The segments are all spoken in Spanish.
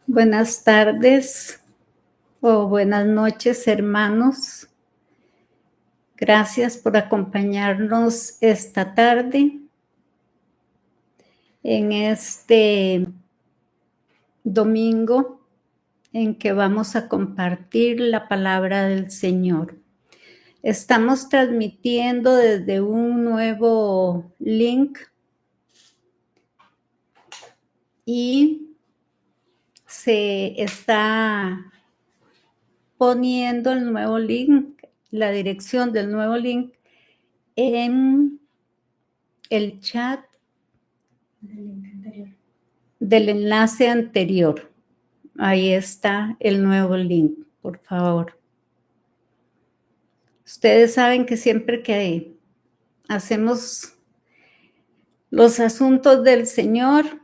Buenas tardes o buenas noches, hermanos. Gracias por acompañarnos esta tarde en este domingo en que vamos a compartir la palabra del Señor. Estamos transmitiendo desde un nuevo link y se está poniendo el nuevo link, la dirección del nuevo link en el chat del enlace anterior. Ahí está el nuevo link, por favor. Ustedes saben que siempre que hacemos los asuntos del Señor,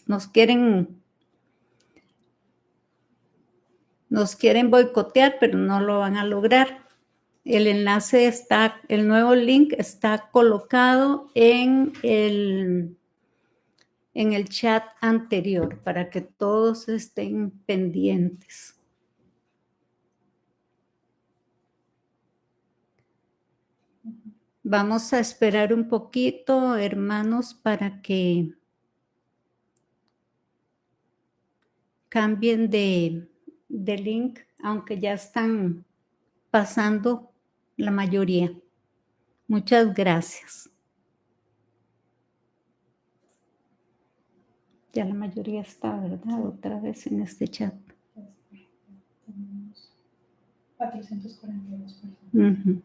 nos quieren boicotear, pero no lo van a lograr. El enlace está, el nuevo link está colocado en el chat anterior para que todos estén pendientes. Vamos a esperar un poquito, hermanos, para que cambien de link, aunque ya están pasando la mayoría. Muchas gracias. Ya la mayoría está, ¿verdad? Otra vez en este chat. Tenemos 442 personas. Uh-huh.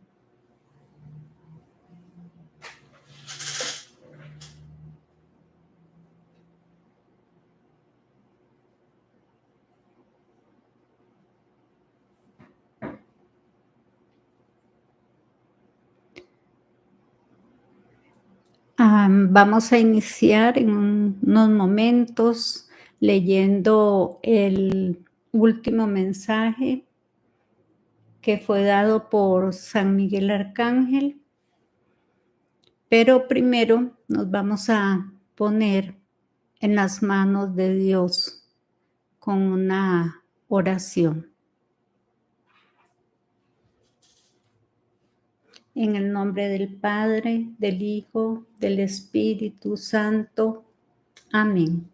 Vamos a iniciar en unos momentos leyendo el último mensaje que fue dado por San Miguel Arcángel, pero primero nos vamos a poner en las manos de Dios con una oración. En el nombre del Padre, del Hijo, del Espíritu Santo. Amén.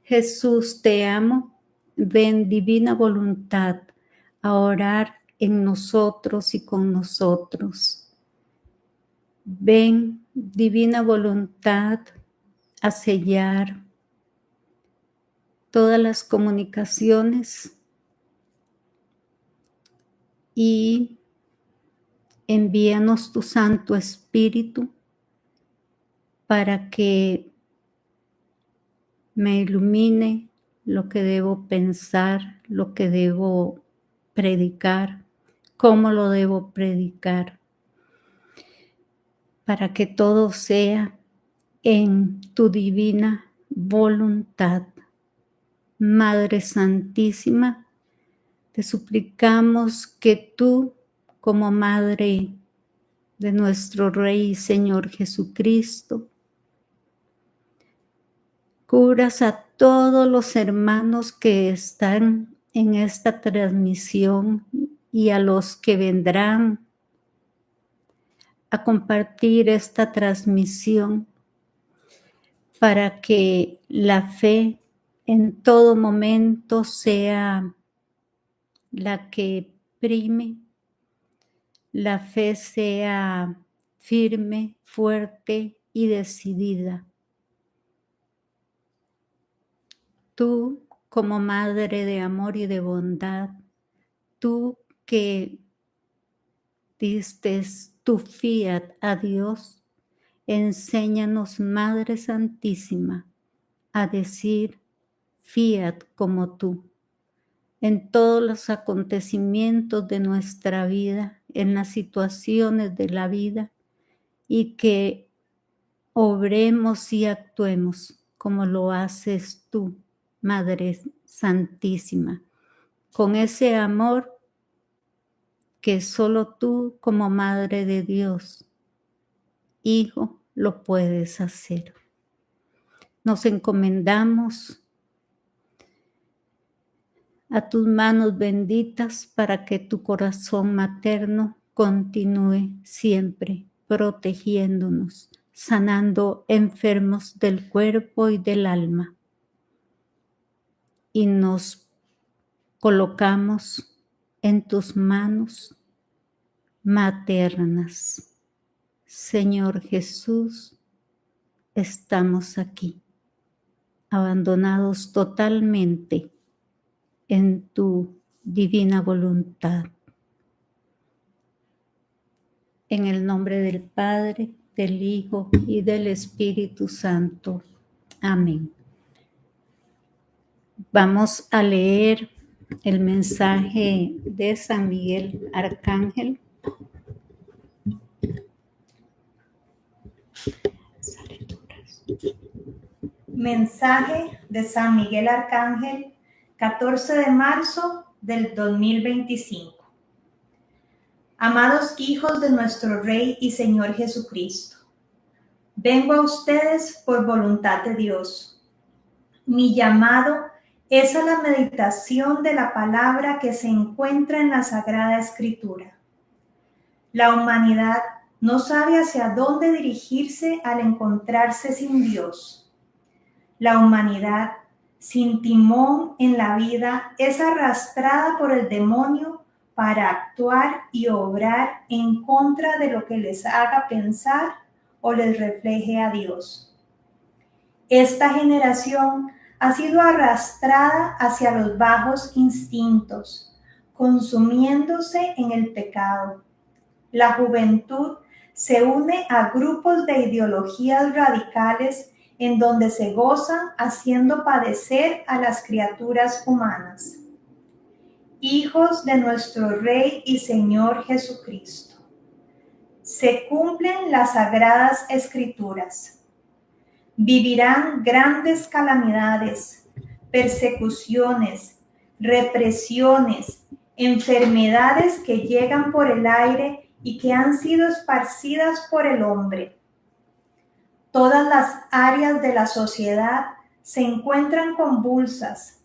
Jesús, te amo. Ven, divina voluntad, a orar en nosotros y con nosotros. Ven, divina voluntad, a sellar todas las comunicaciones y envíanos tu Santo Espíritu para que me ilumine lo que debo pensar, lo que debo predicar, cómo lo debo predicar, para que todo sea en tu divina voluntad. Madre Santísima, te suplicamos que tú, como Madre de nuestro Rey y Señor Jesucristo, cubras a todos los hermanos que están en esta transmisión y a los que vendrán a compartir esta transmisión para que la fe en todo momento sea la que prime, la fe sea firme, fuerte y decidida. Tú, como Madre de amor y de bondad, tú que diste tu fiat a Dios, enséñanos, Madre Santísima, a decir fiat como tú, en todos los acontecimientos de nuestra vida, en las situaciones de la vida, y que obremos y actuemos como lo haces tú, Madre Santísima, con ese amor que solo tú, como Madre de Dios, Hijo, lo puedes hacer. nos encomendamos a tus manos benditas para que tu corazón materno continúe siempre protegiéndonos, sanando enfermos del cuerpo y del alma. Y nos colocamos en tus manos maternas. Señor Jesús, estamos aquí, abandonados totalmente en tu divina voluntad. En el nombre del Padre, del Hijo y del Espíritu Santo. Amén. Vamos a leer el mensaje de San Miguel Arcángel. Mensaje de San Miguel Arcángel, 14 de marzo del 2025. Amados hijos de nuestro Rey y Señor Jesucristo, vengo a ustedes por voluntad de Dios. Mi llamado es a la meditación de la palabra que se encuentra en la Sagrada Escritura. La humanidad no sabe hacia dónde dirigirse al encontrarse sin Dios. La humanidad, sin timón en la vida, es arrastrada por el demonio para actuar y obrar en contra de lo que les haga pensar o les refleje a Dios. Esta generación ha sido arrastrada hacia los bajos instintos, consumiéndose en el pecado. La juventud se une a grupos de ideologías radicales en donde se gozan haciendo padecer a las criaturas humanas. Hijos de nuestro Rey y Señor Jesucristo, se cumplen las sagradas Escrituras. Vivirán grandes calamidades, persecuciones, represiones, enfermedades que llegan por el aire y que han sido esparcidas por el hombre. Todas las áreas de la sociedad se encuentran convulsas,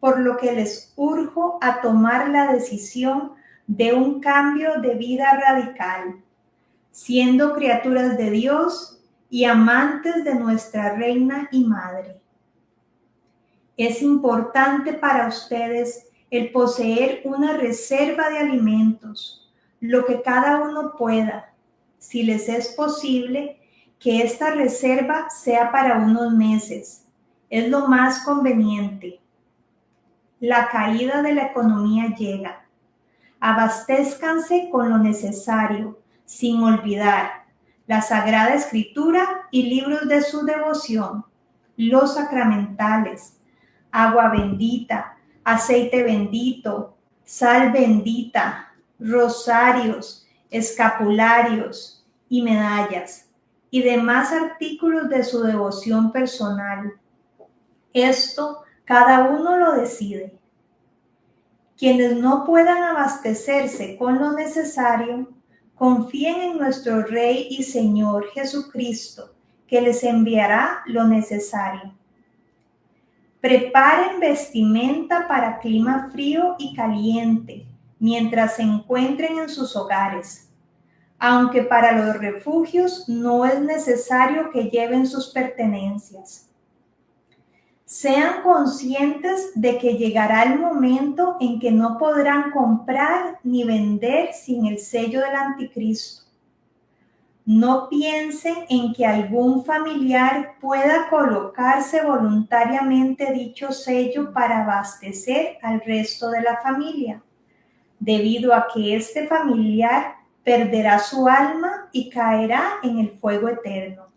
por lo que les urjo a tomar la decisión de un cambio de vida radical, siendo criaturas de Dios y amantes de nuestra Reina y Madre. Es importante para ustedes el poseer una reserva de alimentos, lo que cada uno pueda, si les es posible, que esta reserva sea para unos meses. Es lo más conveniente. La caída de la economía llega. Abastézcanse con lo necesario, sin olvidar la Sagrada Escritura y libros de su devoción, los sacramentales, agua bendita, aceite bendito, sal bendita, rosarios, escapularios y medallas, y demás artículos de su devoción personal. Esto cada uno lo decide. Quienes no puedan abastecerse con lo necesario, confíen en nuestro Rey y Señor Jesucristo, que les enviará lo necesario. Preparen vestimenta para clima frío y caliente, mientras se encuentren en sus hogares. Aunque para los refugios no es necesario que lleven sus pertenencias. Sean conscientes de que llegará el momento en que no podrán comprar ni vender sin el sello del anticristo. No piensen en que algún familiar pueda colocarse voluntariamente dicho sello para abastecer al resto de la familia, debido a que este familiar perderá su alma y caerá en el fuego eterno.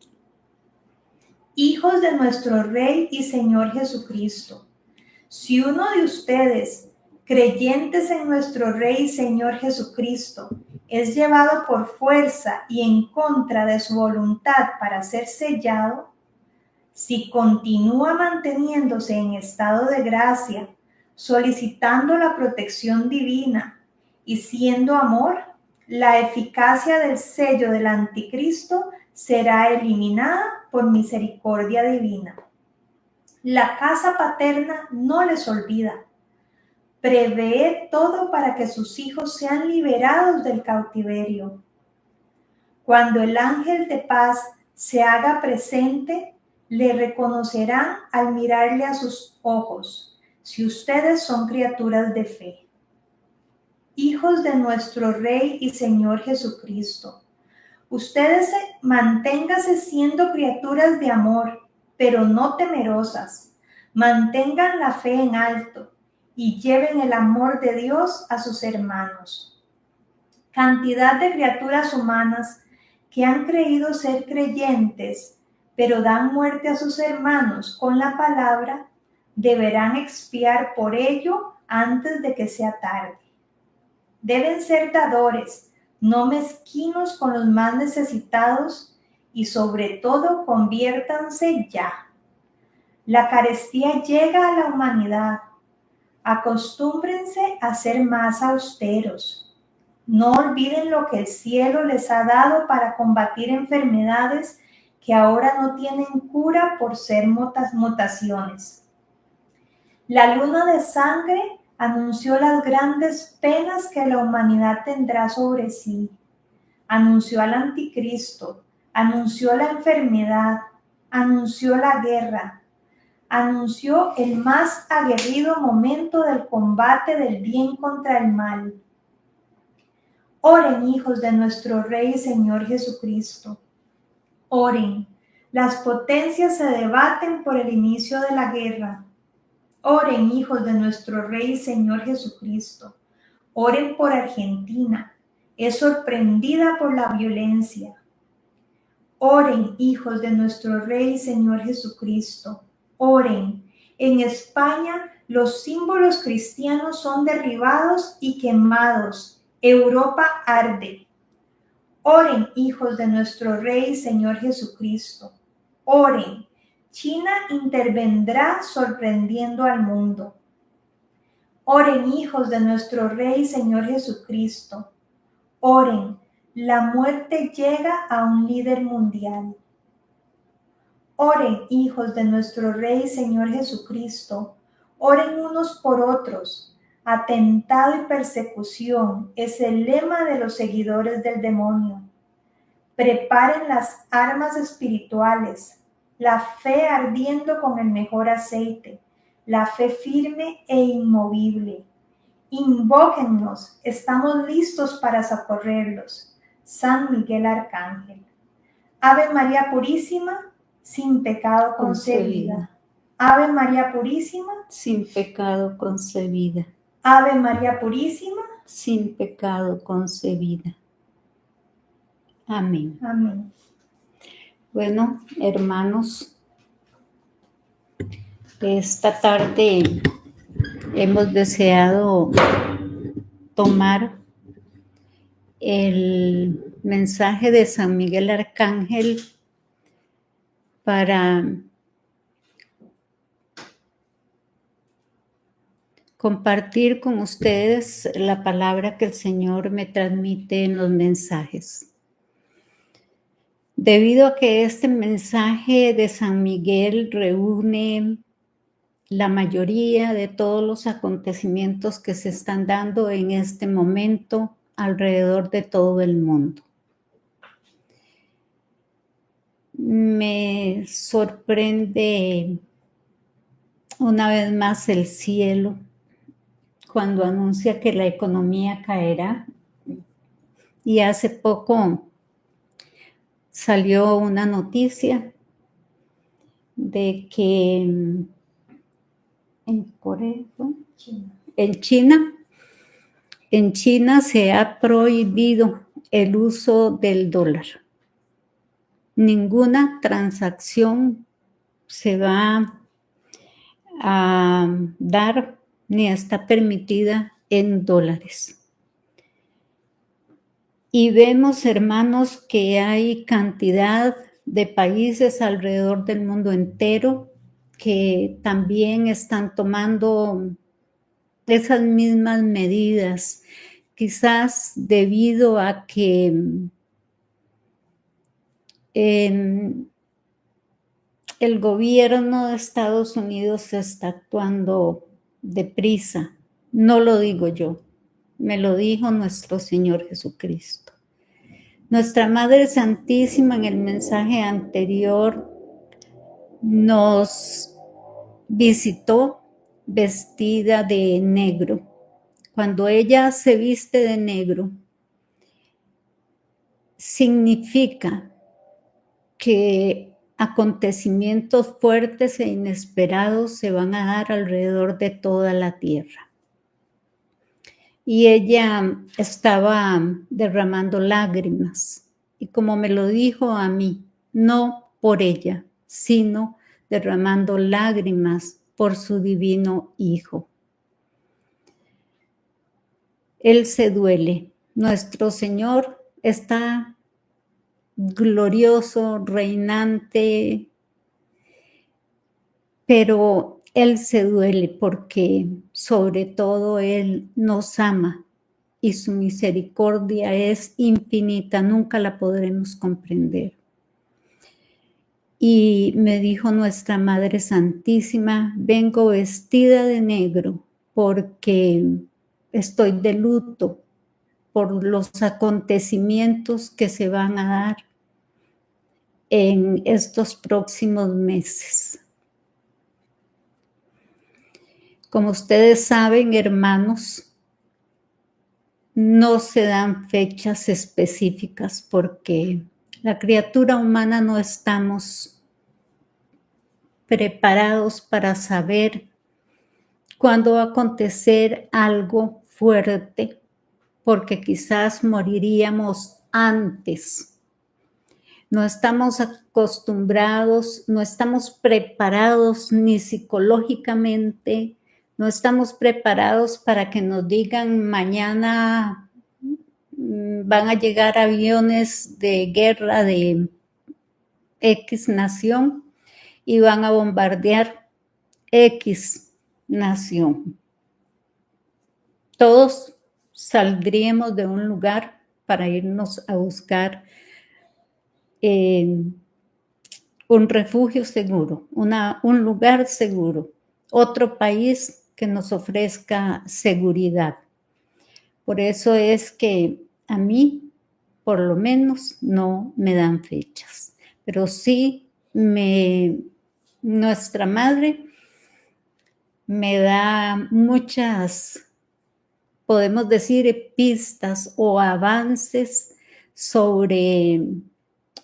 Hijos de nuestro Rey y Señor Jesucristo, si uno de ustedes, creyentes en nuestro Rey y Señor Jesucristo, es llevado por fuerza y en contra de su voluntad para ser sellado, si continúa manteniéndose en estado de gracia, solicitando la protección divina y siendo amor, la eficacia del sello del anticristo será eliminada por misericordia divina. La casa paterna no les olvida. Prevé todo para que sus hijos sean liberados del cautiverio. Cuando el ángel de paz se haga presente, le reconocerán al mirarle a sus ojos, si ustedes son criaturas de fe. Hijos de nuestro Rey y Señor Jesucristo, ustedes manténganse siendo criaturas de amor, pero no temerosas. Mantengan la fe en alto y lleven el amor de Dios a sus hermanos. Cantidad de criaturas humanas que han creído ser creyentes, pero dan muerte a sus hermanos con la palabra, deberán expiar por ello antes de que sea tarde. Deben ser dadores, no mezquinos con los más necesitados, y sobre todo conviértanse ya. La carestía llega a la humanidad. Acostúmbrense a ser más austeros. No olviden lo que el cielo les ha dado para combatir enfermedades que ahora no tienen cura por ser mutaciones. La luna de sangre anunció las grandes penas que la humanidad tendrá sobre sí. Anunció al anticristo, anunció la enfermedad, anunció la guerra, anunció el más aguerrido momento del combate del bien contra el mal. Oren, hijos de nuestro Rey y Señor Jesucristo. Oren. Las potencias se debaten por el inicio de la guerra. Oren, hijos de nuestro Rey y Señor Jesucristo. Oren por Argentina. Es sorprendida por la violencia. Oren, hijos de nuestro Rey y Señor Jesucristo. Oren. En España, los símbolos cristianos son derribados y quemados. Europa arde. Oren, hijos de nuestro Rey y Señor Jesucristo. Oren. China intervendrá sorprendiendo al mundo. Oren, hijos de nuestro Rey y Señor Jesucristo. Oren. La muerte llega a un líder mundial. Oren, hijos de nuestro Rey y Señor Jesucristo. Oren unos por otros. Atentado y persecución es el lema de los seguidores del demonio. Preparen las armas espirituales, la fe ardiendo con el mejor aceite, la fe firme e inmovible. Invóquennos, estamos listos para socorrerlos. San Miguel Arcángel. Ave María Purísima, sin pecado concebida. Ave María Purísima, sin pecado concebida. Ave María Purísima, sin pecado concebida. Amén. Amén. Bueno, hermanos, esta tarde hemos deseado tomar el mensaje de San Miguel Arcángel para compartir con ustedes la palabra que el Señor me transmite en los mensajes. Debido a que este mensaje de San Miguel reúne la mayoría de todos los acontecimientos que se están dando en este momento alrededor de todo el mundo. Me sorprende una vez más el cielo cuando anuncia que la economía caerá. Y hace poco salió una noticia de que en China se ha prohibido el uso del dólar. Ninguna transacción se va a dar ni está permitida en dólares. Y vemos, hermanos, que hay cantidad de países alrededor del mundo entero que también están tomando esas mismas medidas, quizás debido a que el gobierno de Estados Unidos está actuando deprisa. No lo digo yo, me lo dijo nuestro Señor Jesucristo. Nuestra Madre Santísima en el mensaje anterior nos visitó vestida de negro. Cuando ella se viste de negro, significa que acontecimientos fuertes e inesperados se van a dar alrededor de toda la tierra. Y ella estaba derramando lágrimas. Y como me lo dijo a mí, no por ella, sino derramando lágrimas por su divino Hijo. Él se duele. Nuestro Señor está glorioso, reinante, pero Él se duele porque sobre todo Él nos ama y su misericordia es infinita, nunca la podremos comprender. Y me dijo nuestra Madre Santísima, vengo vestida de negro porque estoy de luto por los acontecimientos que se van a dar en estos próximos meses. Como ustedes saben, hermanos, no se dan fechas específicas porque la criatura humana no estamos preparados para saber cuándo va a acontecer algo fuerte, porque quizás moriríamos antes. No estamos acostumbrados, no estamos preparados ni psicológicamente, no estamos preparados para que nos digan mañana van a llegar aviones de guerra de X nación y van a bombardear X nación. Todos saldríamos de un lugar para irnos a buscar un refugio seguro, un lugar seguro, otro país que nos ofrezca seguridad. Por eso es que a mí, por lo menos, no me dan fechas, pero sí nuestra Madre me da muchas, podemos decir, pistas o avances sobre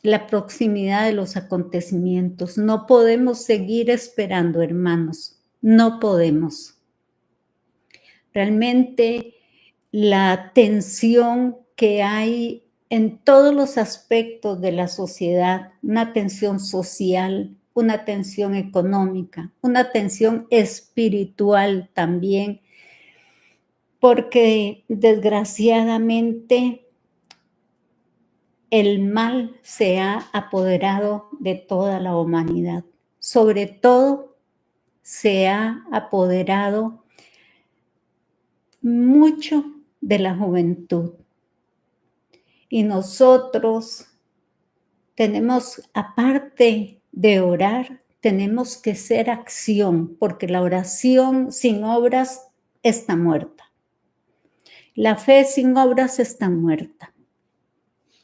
la proximidad de los acontecimientos. No podemos seguir esperando, hermanos, no podemos. Realmente la tensión que hay en todos los aspectos de la sociedad, una tensión social, una tensión económica, una tensión espiritual también, porque desgraciadamente el mal se ha apoderado de toda la humanidad. Sobre todo se ha apoderado mucho de la juventud. Y nosotros tenemos, aparte de orar, tenemos que ser acción, porque la oración sin obras está muerta. La fe sin obras está muerta.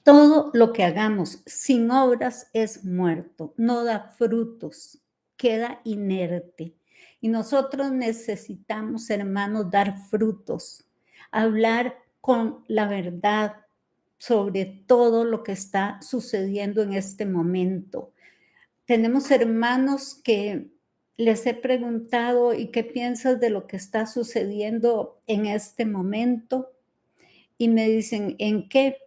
Todo lo que hagamos sin obras es muerto, no da frutos, queda inerte. Y nosotros necesitamos, hermanos, dar frutos, hablar con la verdad sobre todo lo que está sucediendo en este momento. Tenemos hermanos que les he preguntado, ¿y qué piensas de lo que está sucediendo en este momento? Y me dicen, ¿en qué?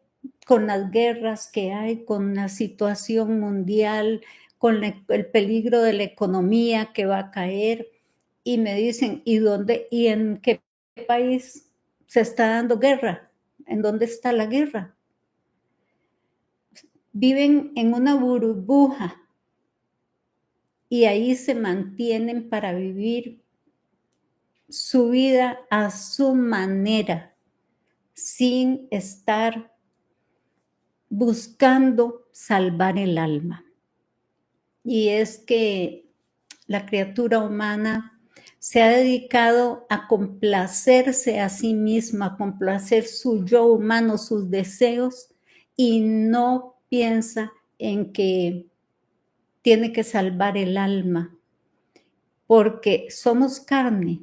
Con las guerras que hay, con la situación mundial, con el peligro de la economía que va a caer. Y me dicen, ¿y dónde y en qué país se está dando guerra? ¿En dónde está la guerra? Viven en una burbuja y ahí se mantienen para vivir su vida a su manera, sin estar buscando salvar el alma. y es que la criatura humana se ha dedicado a complacerse a sí misma, a complacer su yo humano, sus deseos, y no piensa en que tiene que salvar el alma, porque somos carne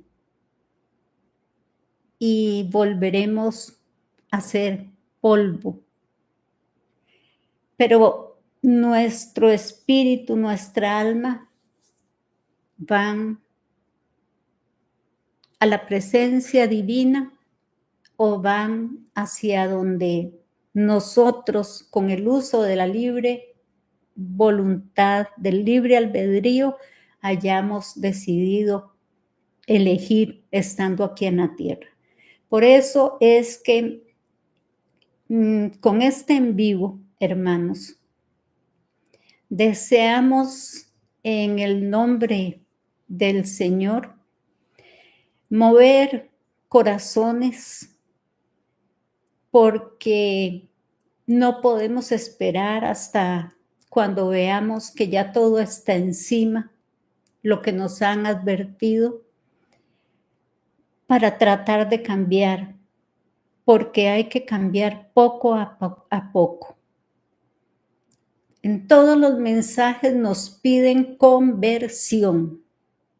y volveremos a ser polvo. Pero nuestro espíritu, nuestra alma van a la presencia divina o van hacia donde nosotros, con el uso de la libre voluntad, del libre albedrío, hayamos decidido elegir estando aquí en la tierra. Por eso es que con este en vivo, hermanos, deseamos en el nombre del Señor mover corazones, porque no podemos esperar hasta cuando veamos que ya todo está encima, lo que nos han advertido, para tratar de cambiar, porque hay que cambiar poco a poco. En todos los mensajes nos piden conversión,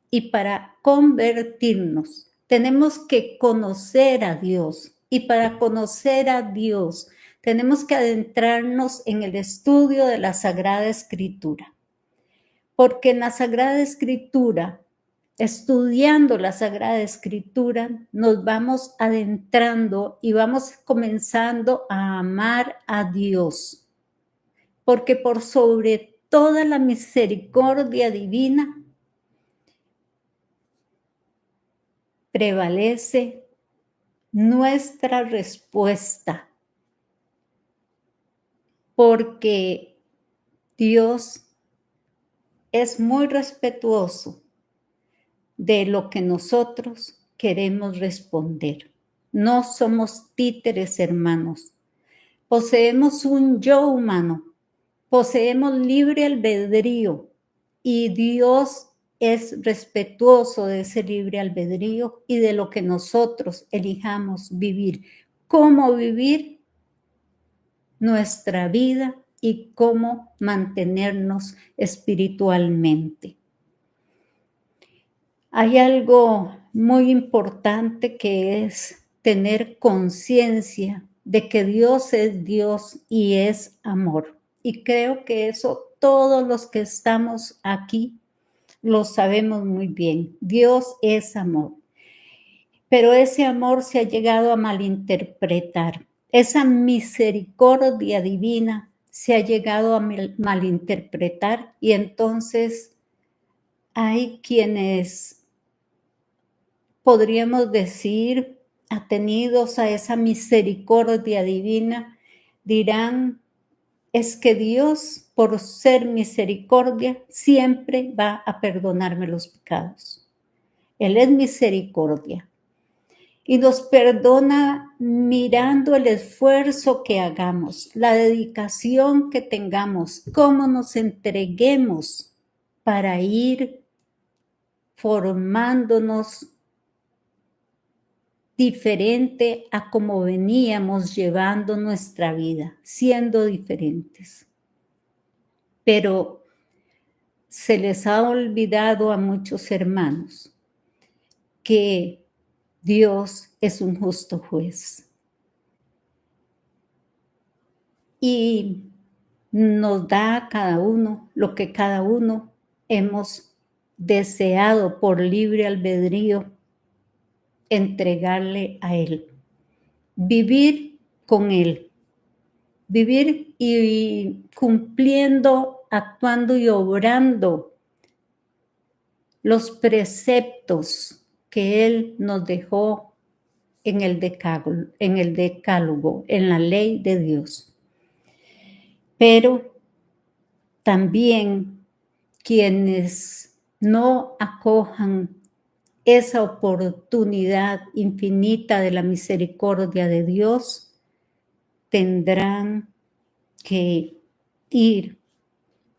y para convertirnos tenemos que conocer a Dios, y para conocer a Dios tenemos que adentrarnos en el estudio de la Sagrada Escritura, porque en la Sagrada Escritura, estudiando la Sagrada Escritura, nos vamos adentrando y vamos comenzando a amar a Dios, porque por sobre toda la misericordia divina prevalece nuestra respuesta, porque Dios es muy respetuoso de lo que nosotros queremos responder. No somos títeres, hermanos. Poseemos un yo humano, poseemos libre albedrío, y Dios es respetuoso de ese libre albedrío y de lo que nosotros elijamos vivir. Cómo vivir nuestra vida y cómo mantenernos espiritualmente. Hay algo muy importante que es tener conciencia de que Dios es Dios y es amor. Y creo que eso todos los que estamos aquí lo sabemos muy bien. Dios es amor. Pero ese amor se ha llegado a malinterpretar. Esa misericordia divina se ha llegado a malinterpretar, y entonces hay quienes, podríamos decir, atenidos a esa misericordia divina, dirán, es que Dios, por ser misericordia, siempre va a perdonarme los pecados. Él es misericordia y nos perdona mirando el esfuerzo que hagamos, la dedicación que tengamos, cómo nos entreguemos para ir formándonos diferente a como veníamos llevando nuestra vida, siendo diferentes. Pero se les ha olvidado a muchos hermanos que Dios es un justo juez y nos da a cada uno lo que cada uno hemos deseado por libre albedrío entregarle a Él, vivir con Él, vivir y cumpliendo, actuando y obrando los preceptos que Él nos dejó en el decálogo, en la ley de Dios. Pero también quienes no acojan esa oportunidad infinita de la misericordia de Dios tendrán que ir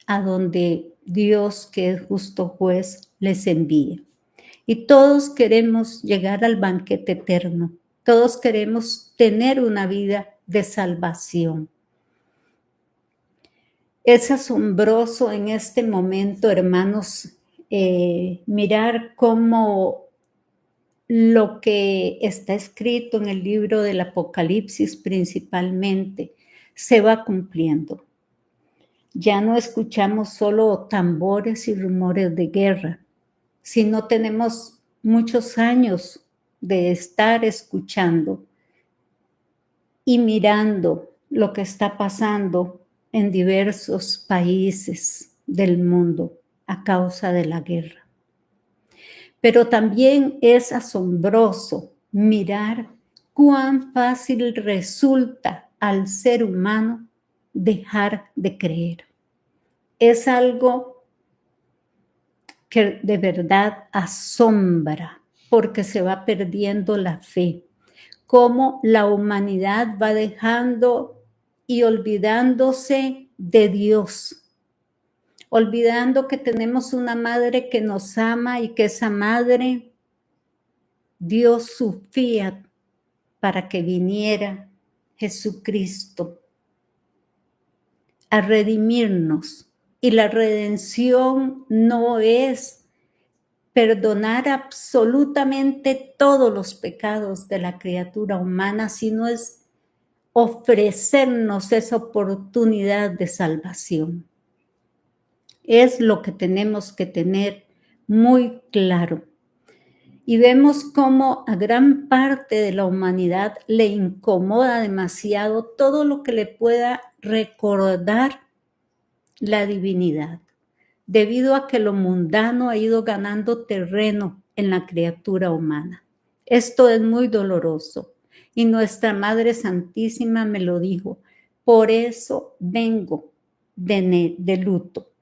a donde Dios, que es justo juez, les envíe. Y todos queremos llegar al banquete eterno. Todos queremos tener una vida de salvación. Es asombroso en este momento, hermanos, mirar cómo lo que está escrito en el libro del Apocalipsis principalmente se va cumpliendo. Ya no escuchamos solo tambores y rumores de guerra, sino tenemos muchos años de estar escuchando y mirando lo que está pasando en diversos países del mundo a causa de la guerra. Pero también es asombroso mirar cuán fácil resulta al ser humano dejar de creer. Es algo que de verdad asombra porque se va perdiendo la fe. Cómo la humanidad va dejando y olvidándose de Dios. Olvidando que tenemos una madre que nos ama y que esa madre dio su fiat para que viniera Jesucristo a redimirnos. Y la redención no es perdonar absolutamente todos los pecados de la criatura humana, sino es ofrecernos esa oportunidad de salvación. Es lo que tenemos que tener muy claro. Y vemos cómo a gran parte de la humanidad le incomoda demasiado todo lo que le pueda recordar la divinidad, debido a que lo mundano ha ido ganando terreno en la criatura humana. Esto es muy doloroso y nuestra Madre Santísima me lo dijo. Por eso vengo de luto,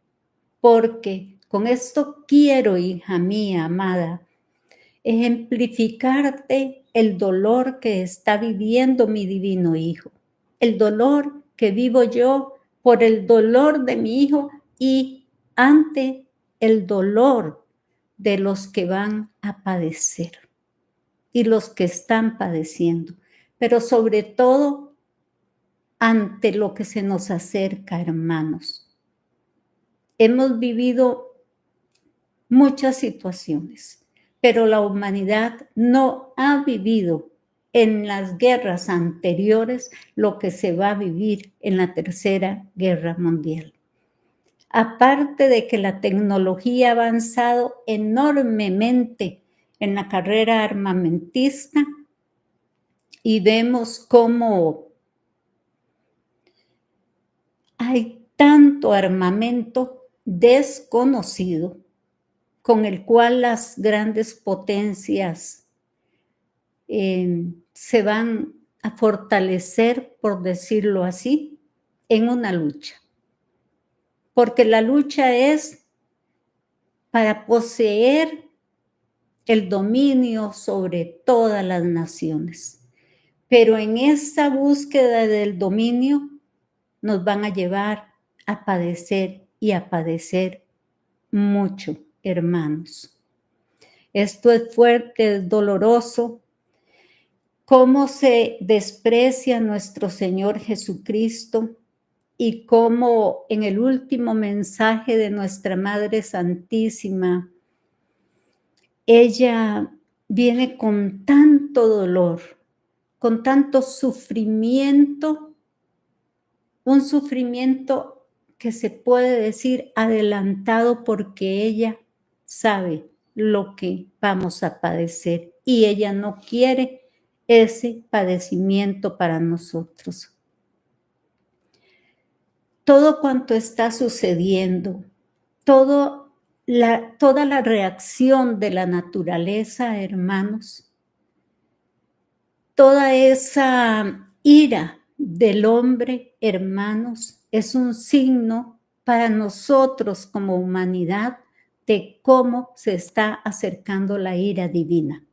porque con esto quiero, hija mía amada, ejemplificarte el dolor que está viviendo mi divino Hijo, el dolor que vivo yo por el dolor de mi Hijo y ante el dolor de los que van a padecer y los que están padeciendo, pero sobre todo ante lo que se nos acerca, hermanos. Hemos vivido muchas situaciones, pero la humanidad no ha vivido en las guerras anteriores lo que se va a vivir en la Tercera Guerra Mundial. Aparte de que la tecnología ha avanzado enormemente en la carrera armamentista y vemos cómo hay tanto armamento desconocido con el cual las grandes potencias se van a fortalecer, por decirlo así, en una lucha. Porque la lucha es para poseer el dominio sobre todas las naciones. Pero en esa búsqueda del dominio nos van a llevar a padecer y a padecer mucho, hermanos. Esto es fuerte, es doloroso. Cómo se desprecia nuestro Señor Jesucristo y cómo en el último mensaje de nuestra Madre Santísima, ella viene con tanto dolor, con tanto sufrimiento, un sufrimiento que se puede decir adelantado porque ella sabe lo que vamos a padecer y ella no quiere ese padecimiento para nosotros. Todo cuanto está sucediendo, toda la reacción de la naturaleza, hermanos, toda esa ira del hombre, hermanos, es un signo para nosotros como humanidad de cómo se está acercando la ira divina.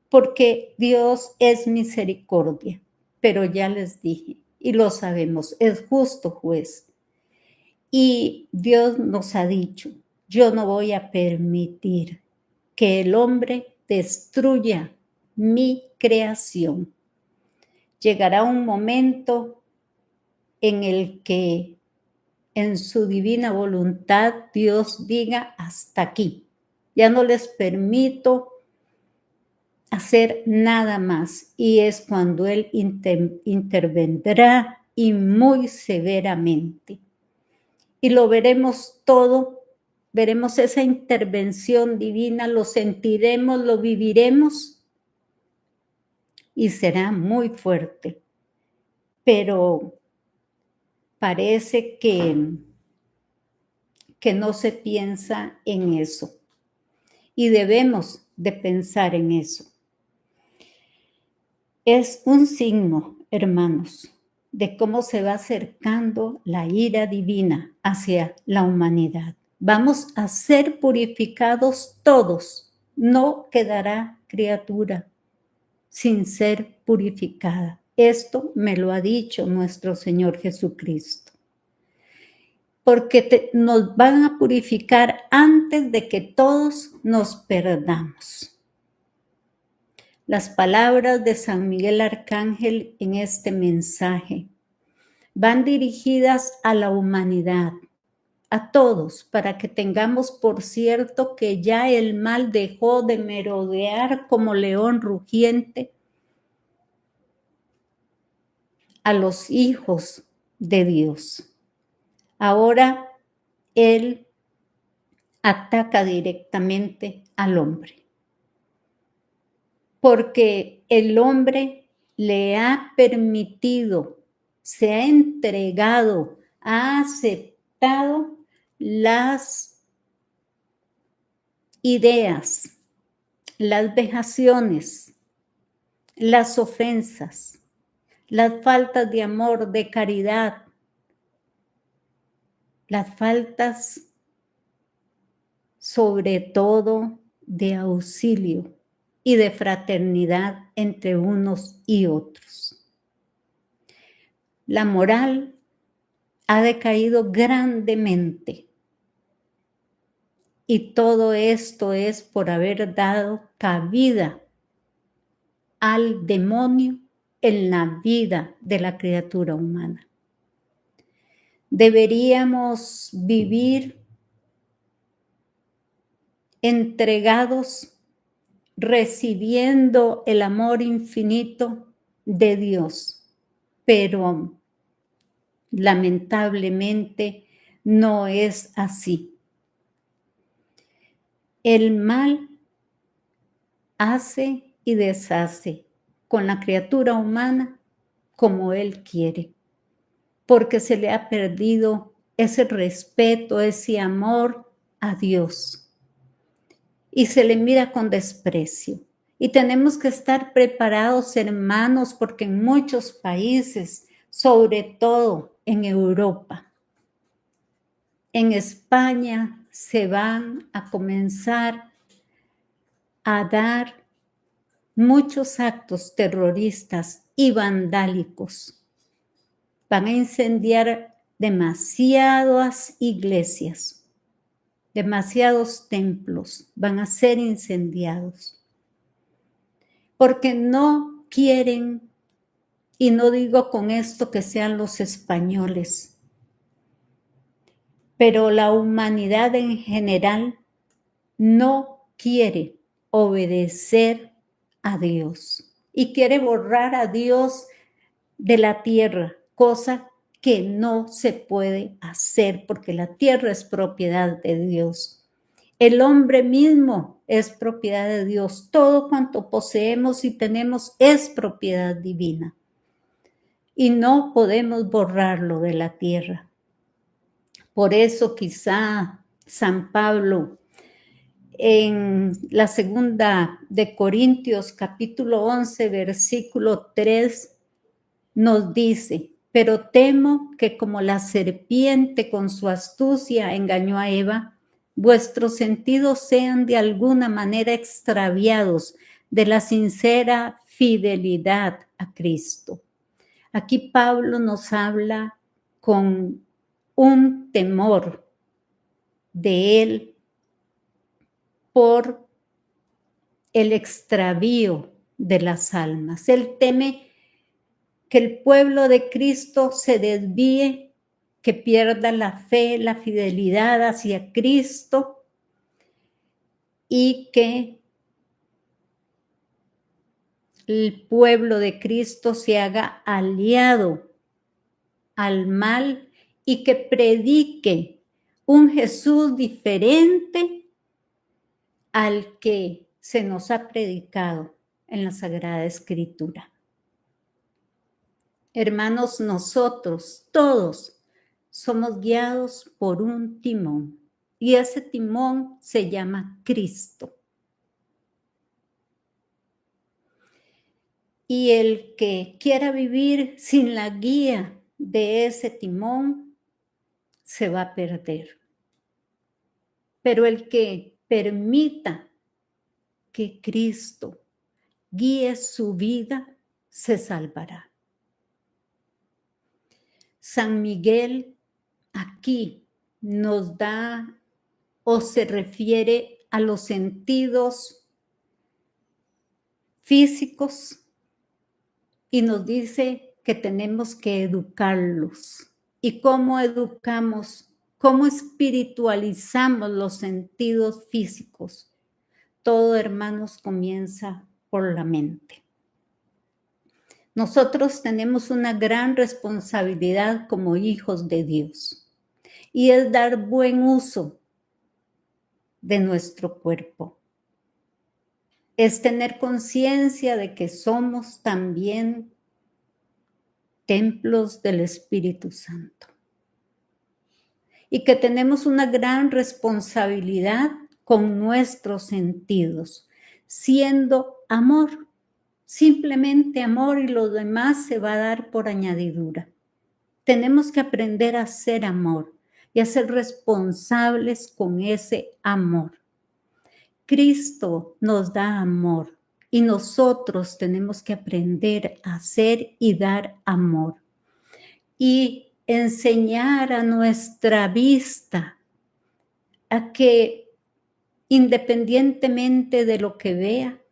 Porque Dios es misericordia, pero ya les dije, y lo sabemos, es justo juez. Y Dios nos ha dicho, yo no voy a permitir que el hombre destruya mi creación. Llegará un momento en el que en su divina voluntad Dios diga hasta aquí. Ya no les permito hacer nada más. Y es cuando Él intervendrá y muy severamente. Y lo veremos todo, veremos esa intervención divina, lo sentiremos, lo viviremos y será muy fuerte. Pero parece que no se piensa en eso. Y debemos de pensar en eso. Es un signo, hermanos, de cómo se va acercando la ira divina hacia la humanidad. Vamos a ser purificados todos. No quedará criatura sin ser purificada. Esto me lo ha dicho nuestro Señor Jesucristo. Porque nos van a purificar antes de que todos nos perdamos. Las palabras de San Miguel Arcángel en este mensaje van dirigidas a la humanidad, a todos, para que tengamos por cierto que ya el mal dejó de merodear como león rugiente a los hijos de Dios. Ahora Él ataca directamente al hombre, porque el hombre le ha permitido, se ha entregado, ha aceptado las ideas, las vejaciones, las ofensas, las faltas de amor, de caridad, las faltas sobre todo de auxilio y de fraternidad entre unos y otros. La moral ha decaído grandemente y todo esto es por haber dado cabida al demonio en la vida de la criatura humana. Deberíamos vivir entregados, recibiendo el amor infinito de Dios, pero lamentablemente no es así. El mal hace y deshace con la criatura humana como él quiere, porque se le ha perdido ese respeto, ese amor a Dios y se le mira con desprecio. Y tenemos que estar preparados, hermanos, porque en muchos países, sobre todo en Europa, en España, se van a comenzar a dar muchos actos terroristas y vandálicos. Van a incendiar demasiadas iglesias, demasiados templos van a ser incendiados. Porque no quieren, y no digo con esto que sean los españoles, pero la humanidad en general no quiere obedecer a Dios y quiere borrar a Dios de la tierra, cosa que no se puede hacer porque la tierra es propiedad de Dios. El hombre mismo es propiedad de Dios. Todo cuanto poseemos y tenemos es propiedad divina. Y no podemos borrarlo de la tierra. Por eso quizá San Pablo en la segunda de Corintios capítulo 11 versículo 3 nos dice: pero temo que como la serpiente con su astucia engañó a Eva, vuestros sentidos sean de alguna manera extraviados de la sincera fidelidad a Cristo. Aquí Pablo nos habla con un temor de él por el extravío de las almas. Él teme que el pueblo de Cristo se desvíe, que pierda la fe, la fidelidad hacia Cristo y que el pueblo de Cristo se haga aliado al mal y que predique un Jesús diferente al que se nos ha predicado en la Sagrada Escritura. Hermanos, nosotros todos somos guiados por un timón y ese timón se llama Cristo. Y el que quiera vivir sin la guía de ese timón se va a perder. Pero el que permita que Cristo guíe su vida se salvará. San Miguel aquí nos da o se refiere a los sentidos físicos y nos dice que tenemos que educarlos. ¿Y cómo educamos? ¿Cómo espiritualizamos los sentidos físicos? Todo, hermanos, comienza por la mente. Nosotros tenemos una gran responsabilidad como hijos de Dios y es dar buen uso de nuestro cuerpo. Es tener conciencia de que somos también templos del Espíritu Santo y que tenemos una gran responsabilidad con nuestros sentidos, siendo amor, simplemente amor y lo demás se va a dar por añadidura. Tenemos que aprender a ser amor y a ser responsables con ese amor. Cristo nos da amor y nosotros tenemos que aprender a hacer y dar amor y enseñar a nuestra vista a que independientemente de lo que vea,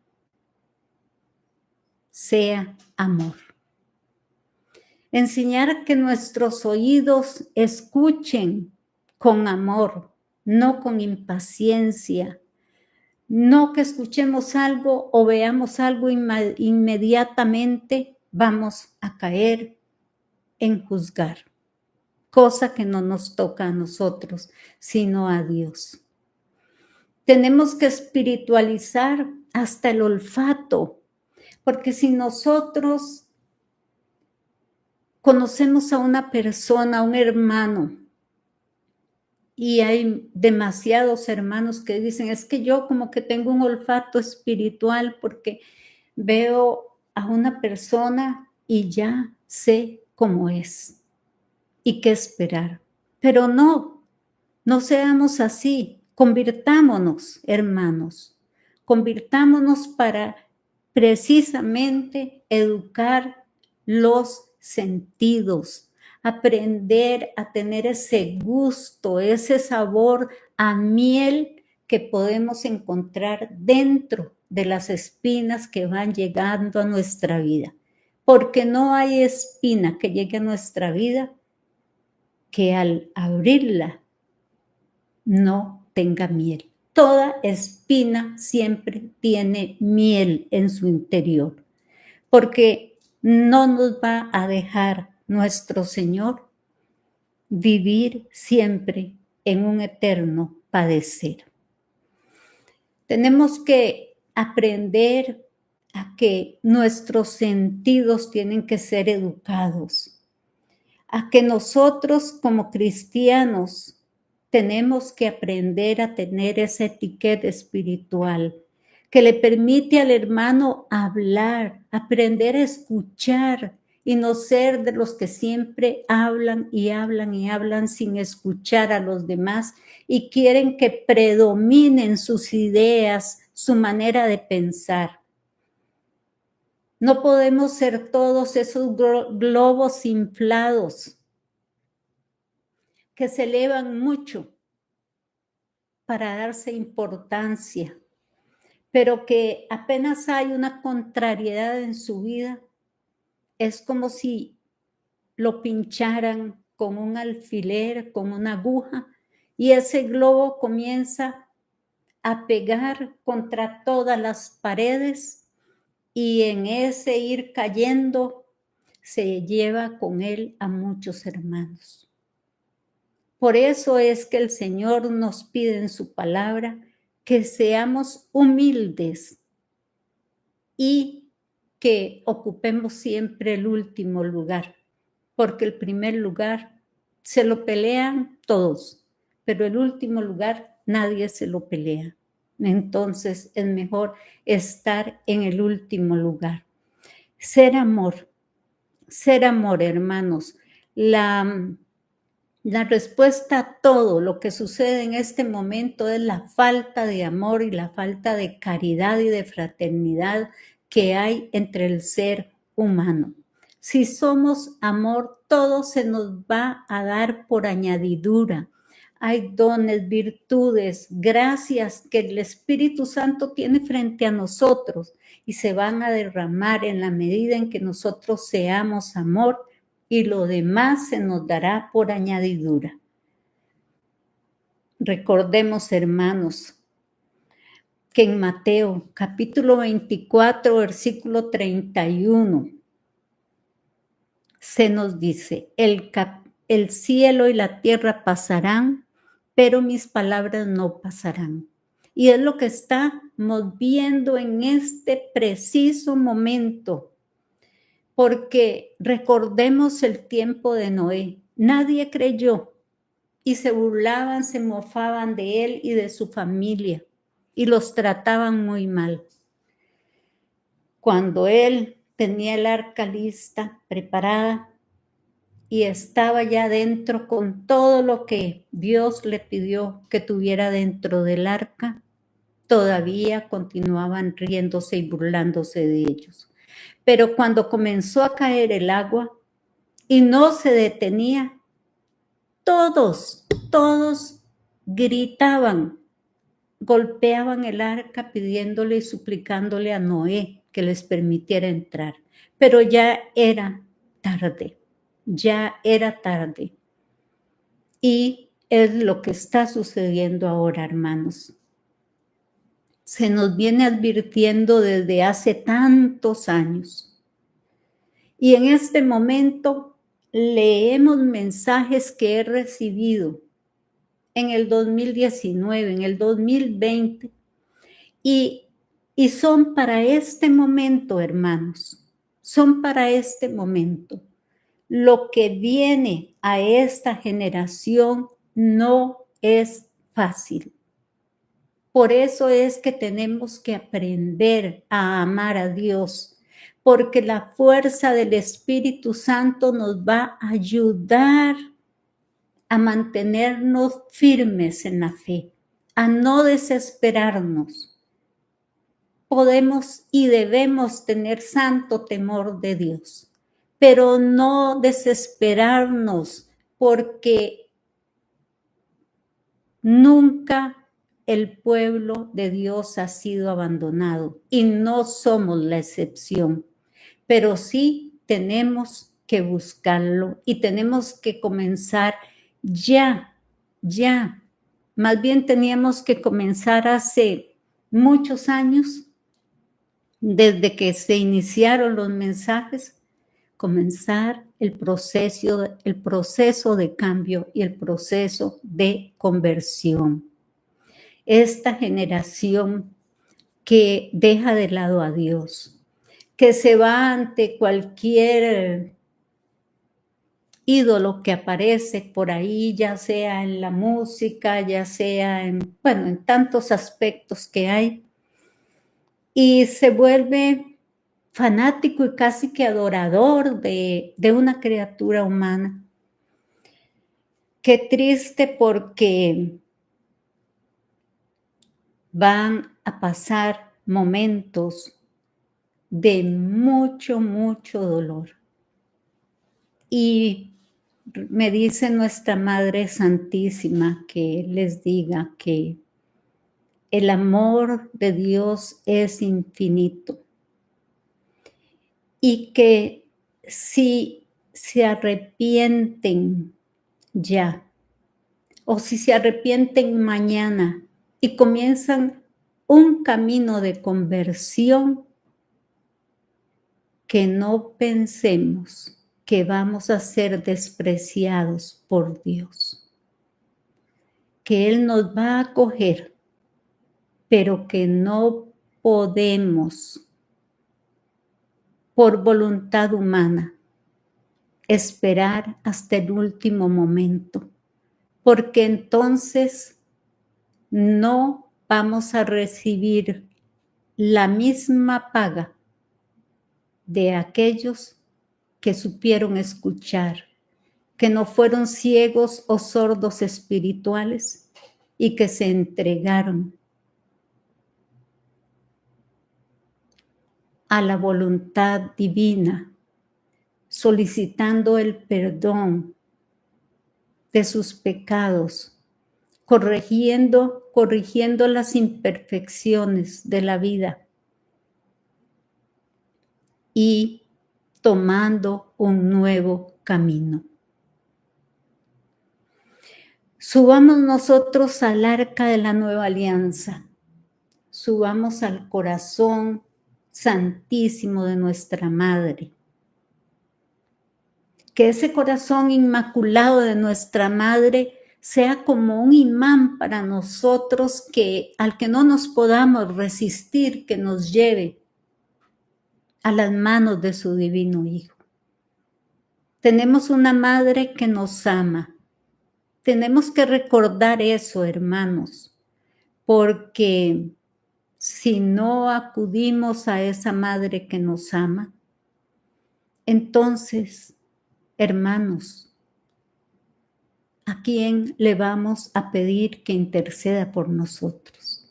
sea amor. Enseñar a que nuestros oídos escuchen con amor, no con impaciencia. No que escuchemos algo o veamos algo inmediatamente vamos a caer en juzgar, cosa que no nos toca a nosotros, sino a Dios. Tenemos que espiritualizar hasta el olfato, porque si nosotros conocemos a una persona, a un hermano, y hay demasiados hermanos que dicen, es que yo como que tengo un olfato espiritual porque veo a una persona y ya sé cómo es y qué esperar. Pero no seamos así. Convirtámonos, hermanos. Convirtámonos para precisamente educar los sentidos, aprender a tener ese gusto, ese sabor a miel que podemos encontrar dentro de las espinas que van llegando a nuestra vida. Porque no hay espina que llegue a nuestra vida que al abrirla no tenga miel. Toda espina siempre tiene miel en su interior, porque no nos va a dejar nuestro Señor vivir siempre en un eterno padecer. Tenemos que aprender a que nuestros sentidos tienen que ser educados, a que nosotros como cristianos tenemos que aprender a tener esa etiqueta espiritual que le permite al hermano hablar, aprender a escuchar y no ser de los que siempre hablan y hablan y hablan sin escuchar a los demás y quieren que predominen sus ideas, su manera de pensar. No podemos ser todos esos globos inflados, que se elevan mucho para darse importancia, pero que apenas hay una contrariedad en su vida, es como si lo pincharan con un alfiler, con una aguja, y ese globo comienza a pegar contra todas las paredes y en ese ir cayendo se lleva con él a muchos hermanos. Por eso es que el Señor nos pide en su palabra que seamos humildes y que ocupemos siempre el último lugar, porque el primer lugar se lo pelean todos, pero el último lugar nadie se lo pelea. Entonces es mejor estar en el último lugar. Ser amor, hermanos. La respuesta a todo lo que sucede en este momento es la falta de amor y la falta de caridad y de fraternidad que hay entre el ser humano. Si somos amor, todo se nos va a dar por añadidura. Hay dones, virtudes, gracias que el Espíritu Santo tiene frente a nosotros y se van a derramar en la medida en que nosotros seamos amor y lo demás se nos dará por añadidura. Recordemos, hermanos, que en Mateo capítulo 24, versículo 31, se nos dice, el cielo y la tierra pasarán, pero mis palabras no pasarán. Y es lo que estamos viendo en este preciso momento. Porque recordemos el tiempo de Noé. Nadie creyó y se burlaban, se mofaban de él y de su familia y los trataban muy mal. Cuando él tenía el arca lista, preparada y estaba ya dentro con todo lo que Dios le pidió que tuviera dentro del arca, todavía continuaban riéndose y burlándose de ellos. Pero cuando comenzó a caer el agua y no se detenía, todos gritaban, golpeaban el arca pidiéndole y suplicándole a Noé que les permitiera entrar. Pero ya era tarde. Y es lo que está sucediendo ahora, hermanos. Se nos viene advirtiendo desde hace tantos años. Y en este momento leemos mensajes que he recibido en el 2019, en el 2020, y son para este momento, hermanos, son para este momento. Lo que viene a esta generación no es fácil. Por eso es que tenemos que aprender a amar a Dios, porque la fuerza del Espíritu Santo nos va a ayudar a mantenernos firmes en la fe, a no desesperarnos. Podemos y debemos tener santo temor de Dios, pero no desesperarnos porque nunca el pueblo de Dios ha sido abandonado y no somos la excepción, pero sí tenemos que buscarlo y tenemos que comenzar ya. Más bien teníamos que comenzar hace muchos años, desde que se iniciaron los mensajes, comenzar el proceso de cambio y el proceso de conversión. Esta generación que deja de lado a Dios, que se va ante cualquier ídolo que aparece por ahí, ya sea en la música, ya sea en tantos aspectos que hay, y se vuelve fanático y casi que adorador de una criatura humana. Qué triste, porque van a pasar momentos de mucho dolor. Y me dice nuestra Madre Santísima que les diga que el amor de Dios es infinito y que si se arrepienten ya, o si se arrepienten mañana y comienzan un camino de conversión, que no pensemos que vamos a ser despreciados por Dios, que Él nos va a acoger, pero que no podemos, por voluntad humana, esperar hasta el último momento, porque entonces no vamos a recibir la misma paga de aquellos que supieron escuchar, que no fueron ciegos o sordos espirituales y que se entregaron a la voluntad divina, solicitando el perdón de sus pecados, corrigiendo las imperfecciones de la vida y tomando un nuevo camino. Subamos nosotros al arca de la nueva alianza, subamos al corazón santísimo de nuestra Madre. Que ese corazón inmaculado de nuestra Madre sea como un imán para nosotros, al que no nos podamos resistir, que nos lleve a las manos de su divino Hijo. Tenemos una Madre que nos ama. Tenemos que recordar eso, hermanos, porque si no acudimos a esa Madre que nos ama, entonces, hermanos, ¿a quién le vamos a pedir que interceda por nosotros?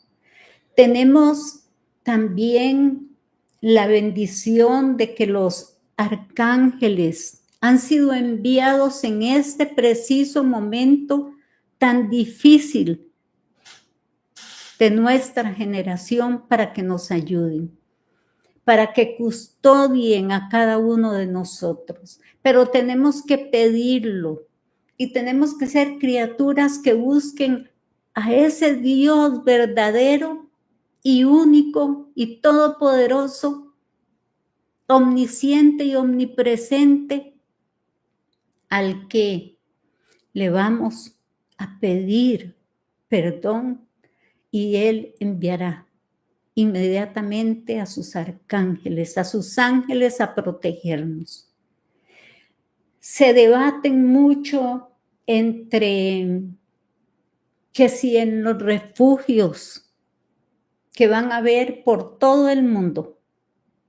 Tenemos también la bendición de que los arcángeles han sido enviados en este preciso momento tan difícil de nuestra generación para que nos ayuden, para que custodien a cada uno de nosotros. Pero tenemos que pedirlo y tenemos que ser criaturas que busquen a ese Dios verdadero y único y todopoderoso, omnisciente y omnipresente, al que le vamos a pedir perdón y Él enviará inmediatamente a sus arcángeles, a sus ángeles a protegernos. Se debaten mucho entre que si en los refugios que van a haber por todo el mundo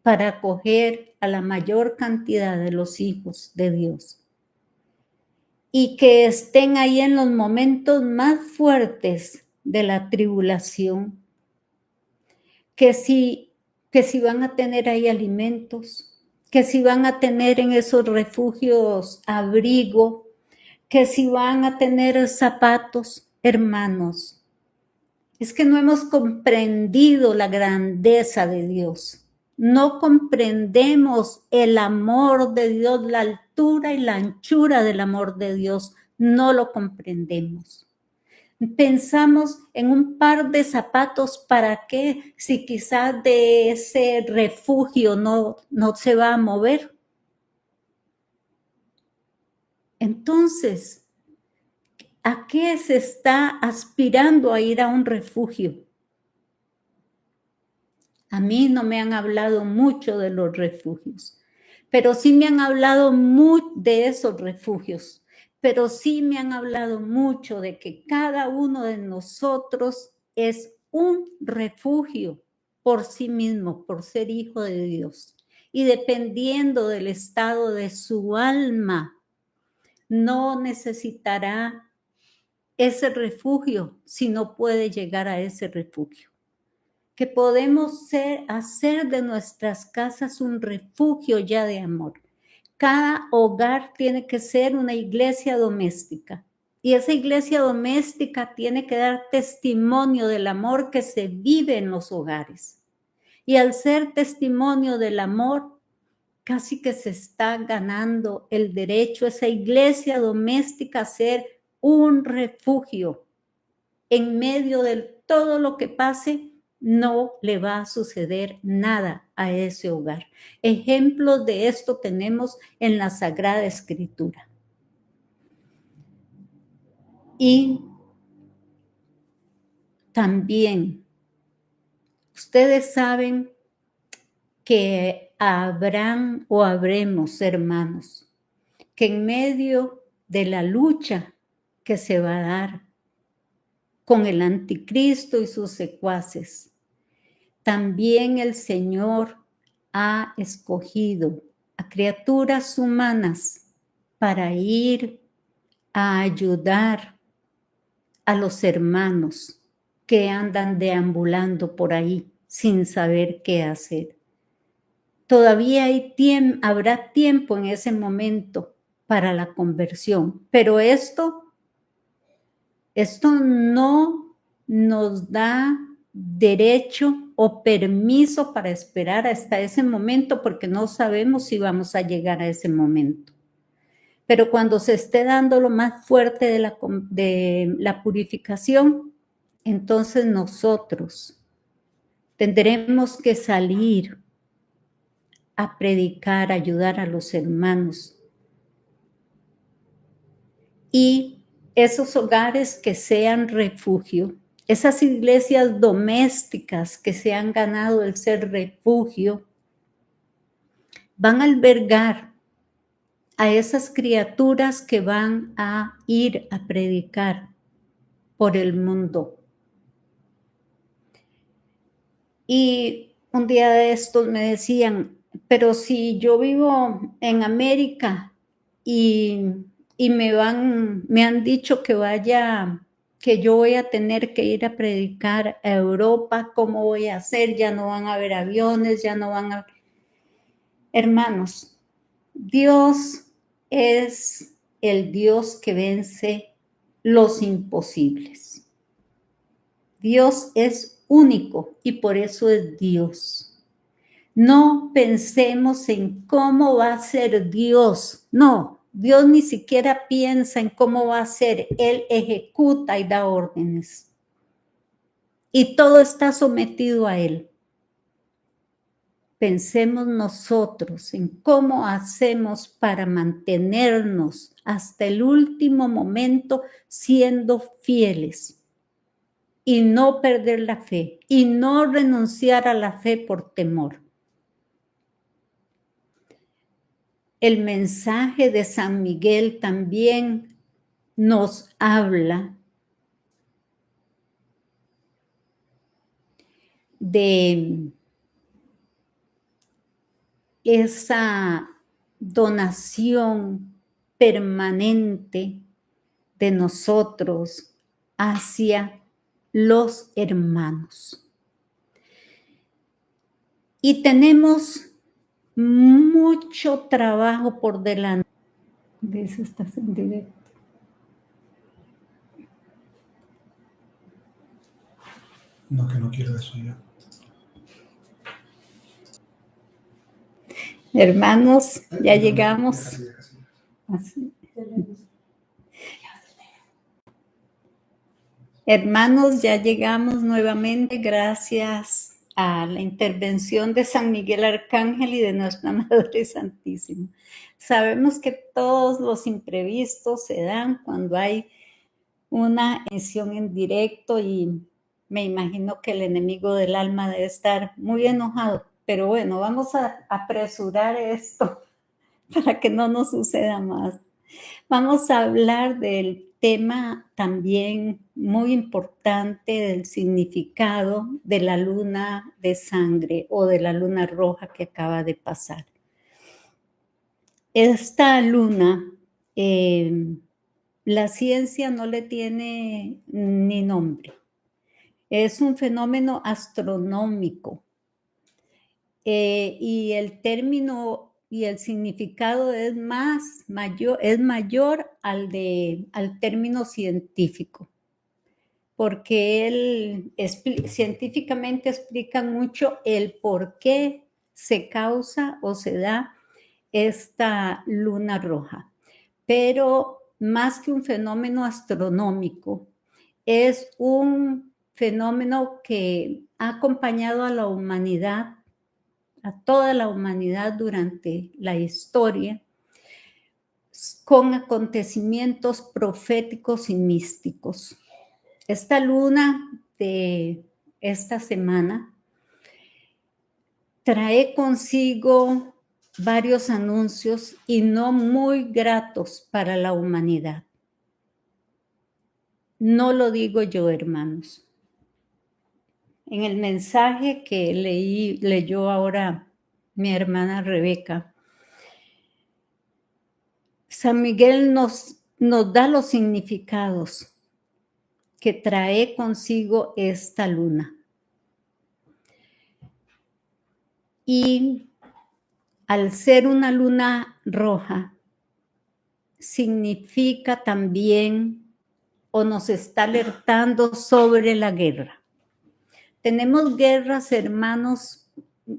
para acoger a la mayor cantidad de los hijos de Dios y que estén ahí en los momentos más fuertes de la tribulación, que si van a tener ahí alimentos, que si van a tener en esos refugios abrigo, que si van a tener zapatos, hermanos. Es que no hemos comprendido la grandeza de Dios. No comprendemos el amor de Dios, la altura y la anchura del amor de Dios. No lo comprendemos. Pensamos en un par de zapatos, ¿para qué? Si quizás de ese refugio no se va a mover. Entonces, ¿a qué se está aspirando a ir a un refugio? A mí no me han hablado mucho de los refugios, pero sí me han hablado de esos refugios, pero sí me han hablado mucho de que cada uno de nosotros es un refugio por sí mismo, por ser hijo de Dios. Y dependiendo del estado de su alma, no necesitará ese refugio si no puede llegar a ese refugio. Que podemos hacer de nuestras casas un refugio ya de amor. cada hogar tiene que ser una iglesia doméstica. Y esa iglesia doméstica tiene que dar testimonio del amor que se vive en los hogares. Y al ser testimonio del amor, casi que se está ganando el derecho esa iglesia doméstica a ser un refugio. En medio de todo lo que pase, no le va a suceder nada a ese hogar. Ejemplos de esto tenemos en la Sagrada Escritura. Y también, ustedes saben que habrán o habremos hermanos que en medio de la lucha que se va a dar con el anticristo y sus secuaces, también el Señor ha escogido a criaturas humanas para ir a ayudar a los hermanos que andan deambulando por ahí sin saber qué hacer. Todavía habrá tiempo en ese momento para la conversión, pero esto no nos da derecho o permiso para esperar hasta ese momento porque no sabemos si vamos a llegar a ese momento. Pero cuando se esté dando lo más fuerte de la purificación, entonces nosotros tendremos que salir a predicar, a ayudar a los hermanos. Y esos hogares que sean refugio, esas iglesias domésticas que se han ganado el ser refugio, van a albergar a esas criaturas que van a ir a predicar por el mundo. Y un día de estos me decían, pero si yo vivo en América y me han dicho que yo voy a tener que ir a predicar a Europa, ¿cómo voy a hacer? Ya no van a haber aviones, ya no van a... Hermanos, Dios es el Dios que vence los imposibles. Dios es único y por eso es Dios. No pensemos en cómo va a ser Dios. No, Dios ni siquiera piensa en cómo va a ser. Él ejecuta y da órdenes. Y todo está sometido a Él. Pensemos nosotros en cómo hacemos para mantenernos hasta el último momento siendo fieles y no perder la fe y no renunciar a la fe por temor. El mensaje de San Miguel también nos habla de esa donación permanente de nosotros hacia los hermanos. Y tenemos mucho trabajo por delante. ¿Ves? Estás en directo. No, que no quiero eso ya. Hermanos, ya llegamos. Así. Hermanos, ya llegamos nuevamente gracias a la intervención de San Miguel Arcángel y de Nuestra Madre Santísima. Sabemos que todos los imprevistos se dan cuando hay una emisión en directo y me imagino que el enemigo del alma debe estar muy enojado. Pero bueno, vamos a apresurar esto para que no nos suceda más. Vamos a hablar del tema también muy importante del significado de la luna de sangre o de la luna roja que acaba de pasar. Esta luna, la ciencia no le tiene ni nombre. Es un fenómeno astronómico y el término y el significado es mayor al término científico, porque él científicamente explica mucho el por qué se causa o se da esta luna roja. Pero más que un fenómeno astronómico, es un fenómeno que ha acompañado a la humanidad, a toda la humanidad durante la historia, con acontecimientos proféticos y místicos. Esta luna de esta semana trae consigo varios anuncios y no muy gratos para la humanidad. No lo digo yo, hermanos. En el mensaje que leyó ahora mi hermana Rebeca, San Miguel nos da los significados que trae consigo esta luna. Y al ser una luna roja, significa también o nos está alertando sobre la guerra. Tenemos guerras, hermanos,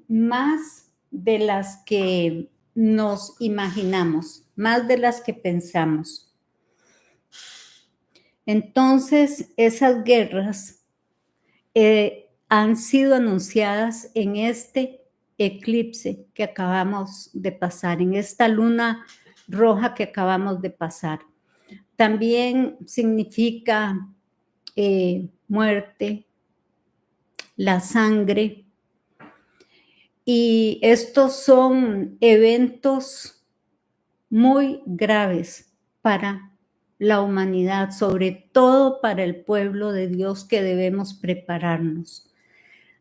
más de las que nos imaginamos, más de las que pensamos. Entonces, esas guerras han sido anunciadas en este eclipse que acabamos de pasar, en esta luna roja que acabamos de pasar. También significa muerte, la sangre, y estos son eventos muy graves para la humanidad, sobre todo para el pueblo de Dios, que debemos prepararnos.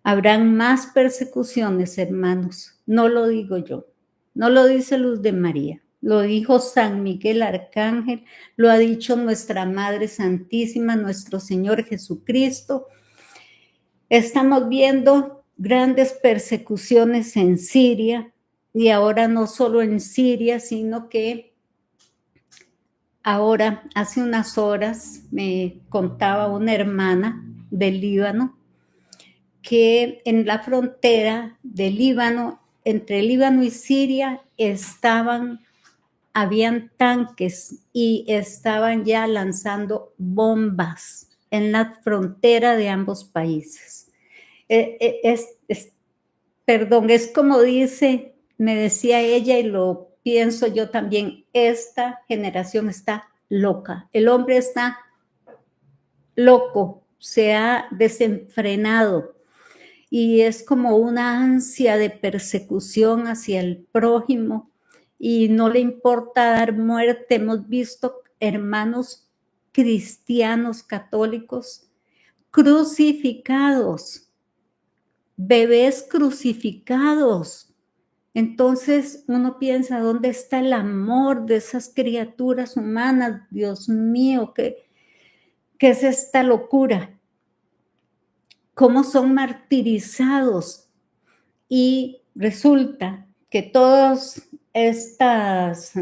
Habrán más persecuciones, hermanos, no lo digo yo, no lo dice Luz de María, lo dijo San Miguel Arcángel, lo ha dicho nuestra Madre Santísima, nuestro Señor Jesucristo. Estamos viendo grandes persecuciones en Siria, y ahora no solo en Siria, sino que ahora, hace unas horas, me contaba una hermana del Líbano que en la frontera del Líbano, entre Líbano y Siria, habían tanques y estaban ya lanzando bombas en la frontera de ambos países. Es como me decía ella, y lo pienso yo también, esta generación está loca, el hombre está loco, se ha desenfrenado, y es como una ansia de persecución hacia el prójimo, y no le importa dar muerte. Hemos visto hermanos cristianos católicos crucificados, bebés crucificados. Entonces uno piensa, ¿dónde está el amor de esas criaturas humanas? Dios mío, ¿qué es esta locura? ¿Cómo son martirizados? Y resulta que todos estos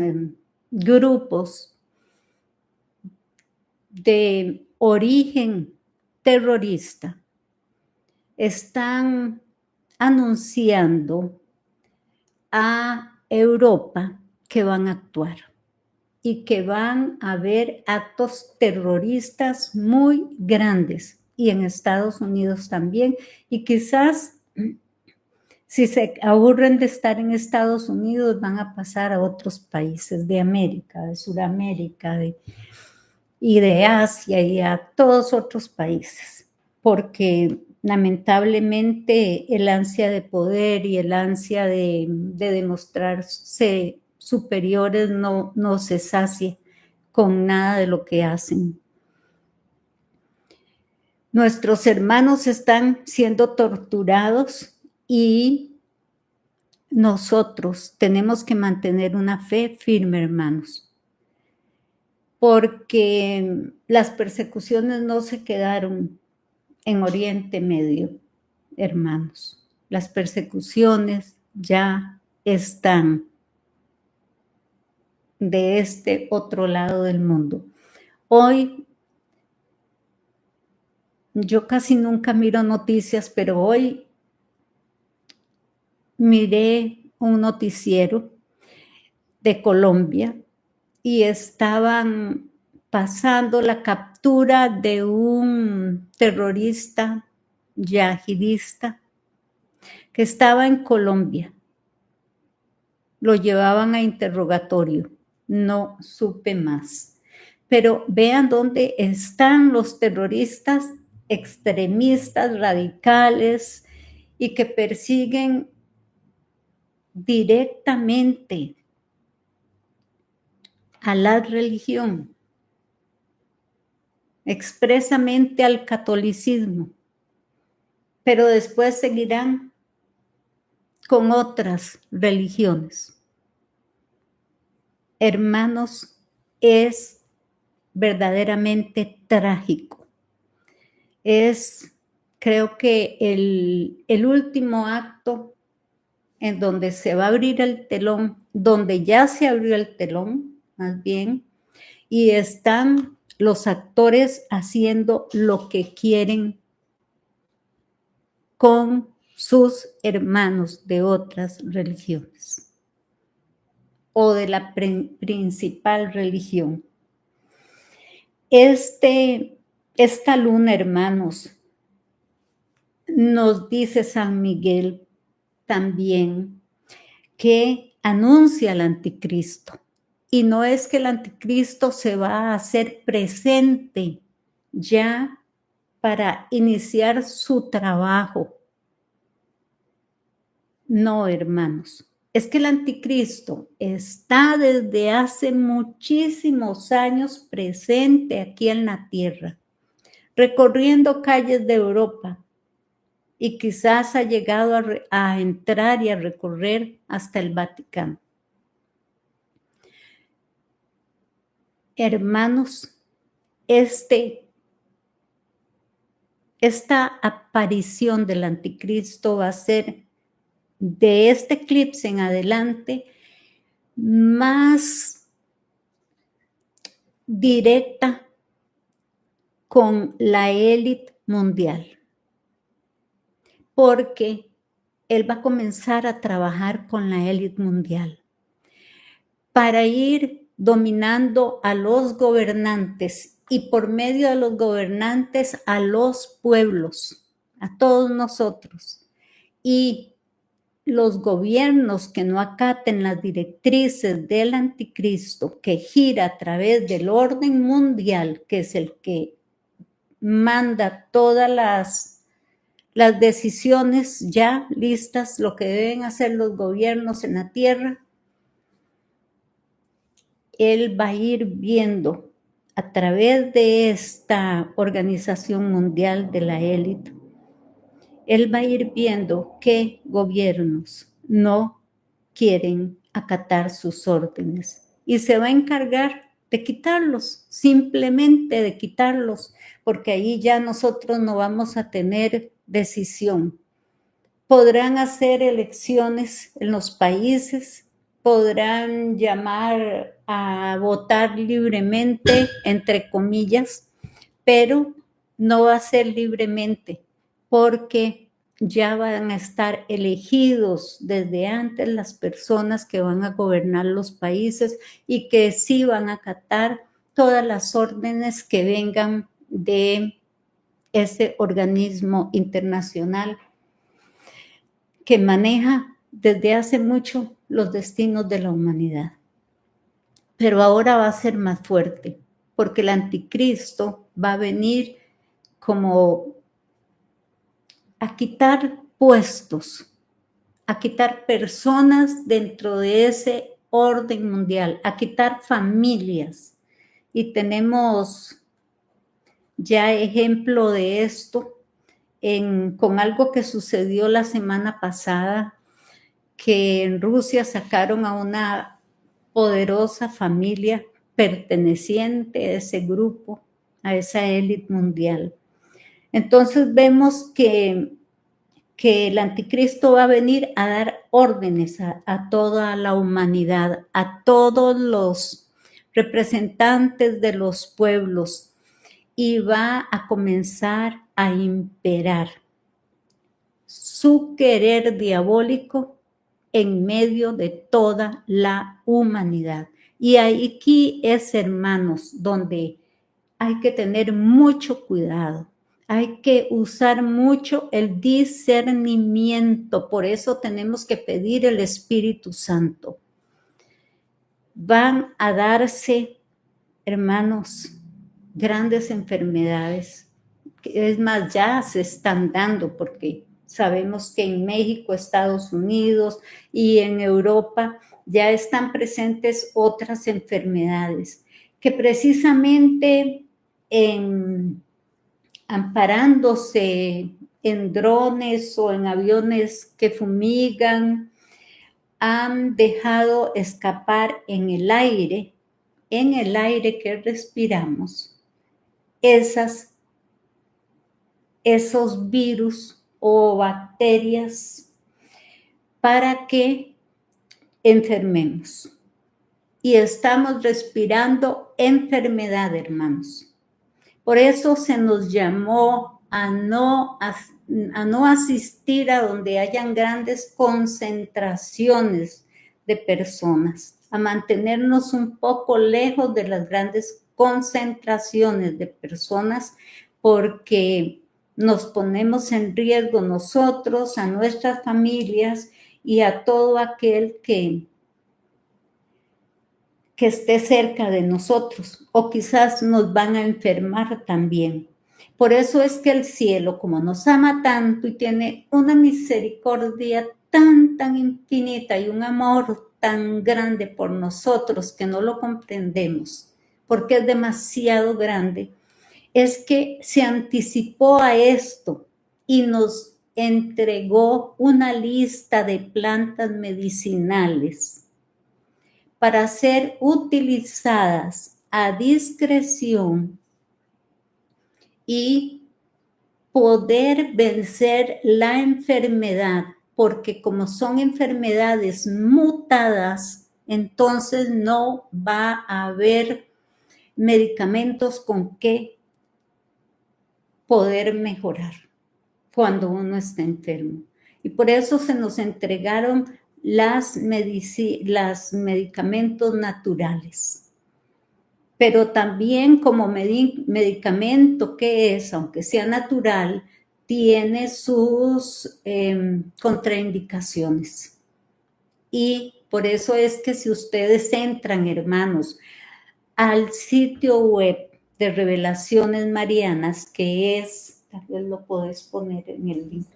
grupos de origen terrorista están anunciando a Europa que van a actuar y que van a haber actos terroristas muy grandes, y en Estados Unidos también, y quizás si se aburren de estar en Estados Unidos van a pasar a otros países de América, de Sudamérica y de Asia, y a todos otros países, porque lamentablemente el ansia de poder y el ansia de demostrarse superiores no se sacia con nada de lo que hacen. Nuestros hermanos están siendo torturados, y nosotros tenemos que mantener una fe firme, hermanos, porque las persecuciones no se quedaron en Oriente Medio, hermanos. Las persecuciones ya están de este otro lado del mundo. Hoy, yo casi nunca miro noticias, pero hoy miré un noticiero de Colombia y estaban pasando la captura de un terrorista yihadista que estaba en Colombia. Lo llevaban a interrogatorio, no supe más. Pero vean dónde están los terroristas extremistas, radicales y que persiguen directamente a la religión, expresamente al catolicismo, pero después seguirán con otras religiones. Hermanos, es verdaderamente trágico. Creo que el último acto en donde se va a abrir el telón, donde ya se abrió el telón, más bien, y están los actores haciendo lo que quieren con sus hermanos de otras religiones o de la principal religión. Esta luna, hermanos, nos dice San Miguel también que anuncia el anticristo. Y no es que el anticristo se va a hacer presente ya para iniciar su trabajo. No, hermanos. Es que el anticristo está desde hace muchísimos años presente aquí en la tierra, recorriendo calles de Europa y quizás ha llegado a entrar y a recorrer hasta el Vaticano. Hermanos, esta aparición del anticristo va a ser de este eclipse en adelante más directa con la élite mundial, porque él va a comenzar a trabajar con la élite mundial para ir dominando a los gobernantes y por medio de los gobernantes a los pueblos, a todos nosotros. Y los gobiernos que no acaten las directrices del anticristo, que gira a través del orden mundial, que es el que manda todas las decisiones ya listas, lo que deben hacer los gobiernos en la tierra, él va a ir viendo a través de esta organización mundial de la élite, él va a ir viendo qué gobiernos no quieren acatar sus órdenes y se va a encargar de quitarlos, simplemente de quitarlos, porque ahí ya nosotros no vamos a tener decisión. Podrán hacer elecciones en los países, podrán llamar a votar libremente, entre comillas, pero no va a ser libremente, porque ya van a estar elegidos desde antes las personas que van a gobernar los países y que sí van a acatar todas las órdenes que vengan de ese organismo internacional que maneja desde hace mucho los destinos de la humanidad. Pero ahora va a ser más fuerte, porque el anticristo va a venir como a quitar puestos, a quitar personas dentro de ese orden mundial, a quitar familias. Y tenemos ya ejemplo de esto con algo que sucedió la semana pasada, que en Rusia sacaron a una poderosa familia perteneciente a ese grupo, a esa élite mundial. Entonces vemos que que el anticristo va a venir a dar órdenes a toda la humanidad, a todos los representantes de los pueblos, y va a comenzar a imperar su querer diabólico en medio de toda la humanidad. Y aquí es, hermanos, donde hay que tener mucho cuidado. Hay que usar mucho el discernimiento. Por eso tenemos que pedir el Espíritu Santo. Van a darse, hermanos, grandes enfermedades. Es más, ya se están dando porque sabemos que en México, Estados Unidos y en Europa ya están presentes otras enfermedades que precisamente amparándose en drones o en aviones que fumigan, han dejado escapar en el aire que respiramos, esos virus o bacterias para que enfermemos. Y estamos respirando enfermedad, hermanos. Por eso se nos llamó a no asistir a donde hayan grandes concentraciones de personas, a mantenernos un poco lejos de las grandes concentraciones de personas, porque nos ponemos en riesgo nosotros, a nuestras familias y a todo aquel que esté cerca de nosotros, o quizás nos van a enfermar también. Por eso es que el cielo, como nos ama tanto y tiene una misericordia tan infinita y un amor tan grande por nosotros que no lo comprendemos, porque es demasiado grande, es que se anticipó a esto y nos entregó una lista de plantas medicinales para ser utilizadas a discreción y poder vencer la enfermedad, porque como son enfermedades mutadas, entonces no va a haber medicamentos con que poder mejorar cuando uno está enfermo. Y por eso se nos entregaron los medicamentos naturales. Pero también como medicamento que es, aunque sea natural, tiene sus contraindicaciones. Y por eso es que si ustedes entran, hermanos, al sitio web de Revelaciones Marianas, que es, tal vez lo puedes poner en el link,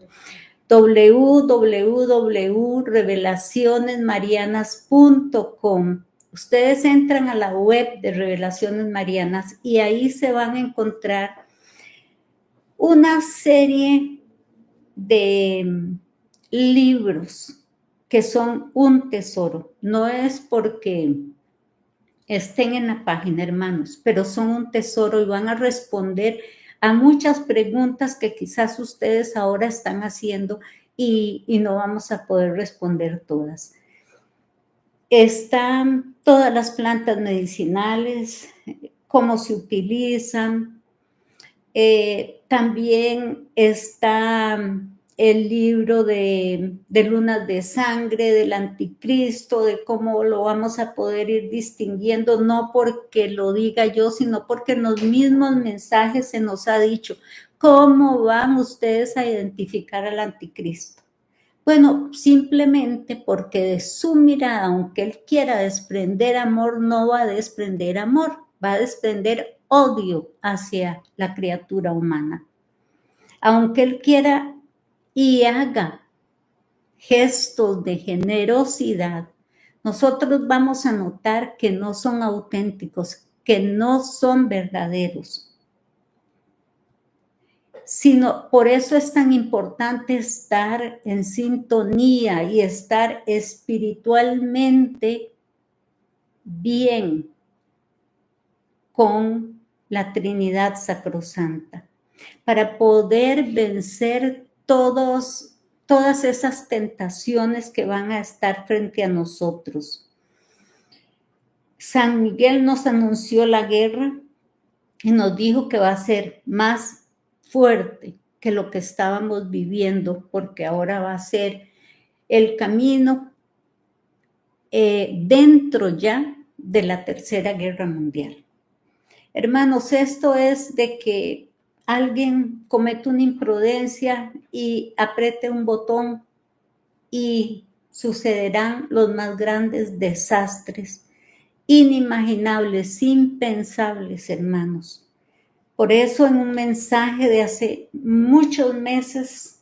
www.revelacionesmarianas.com. Ustedes entran a la web de Revelaciones Marianas y ahí se van a encontrar una serie de libros que son un tesoro. No es porque estén en la página, hermanos, pero son un tesoro y van a responder a muchas preguntas que quizás ustedes ahora están haciendo y no vamos a poder responder todas. Están todas las plantas medicinales, cómo se utilizan. También está el libro de lunas de sangre, del anticristo, de cómo lo vamos a poder ir distinguiendo, no porque lo diga yo, sino porque en los mismos mensajes se nos ha dicho, ¿cómo van ustedes a identificar al anticristo? Bueno, simplemente porque de su mirada, aunque él quiera desprender amor, no va a desprender amor, va a desprender odio hacia la criatura humana. Aunque él quiera y haga gestos de generosidad, nosotros vamos a notar que no son auténticos, que no son verdaderos. Sino por eso es tan importante estar en sintonía y estar espiritualmente bien con la Trinidad Sacrosanta, para poder vencer todos todas esas tentaciones que van a estar frente a nosotros. San Miguel nos anunció la guerra y nos dijo que va a ser más fuerte que lo que estábamos viviendo, porque ahora va a ser el camino dentro ya de la Tercera Guerra Mundial. Hermanos, esto es de que alguien comete una imprudencia y apriete un botón y sucederán los más grandes desastres, inimaginables, impensables, hermanos. Por eso en un mensaje de hace muchos meses,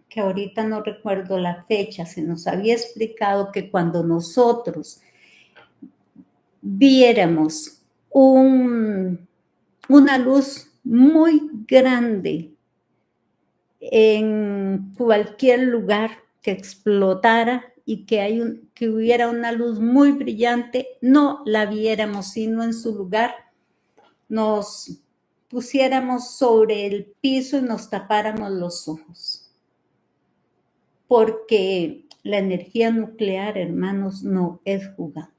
que ahorita no recuerdo la fecha, se nos había explicado que cuando nosotros viéramos una luz muy grande en cualquier lugar que explotara y que hubiera una luz muy brillante, no la viéramos, sino en su lugar nos pusiéramos sobre el piso y nos tapáramos los ojos. Porque la energía nuclear, hermanos, no es jugando.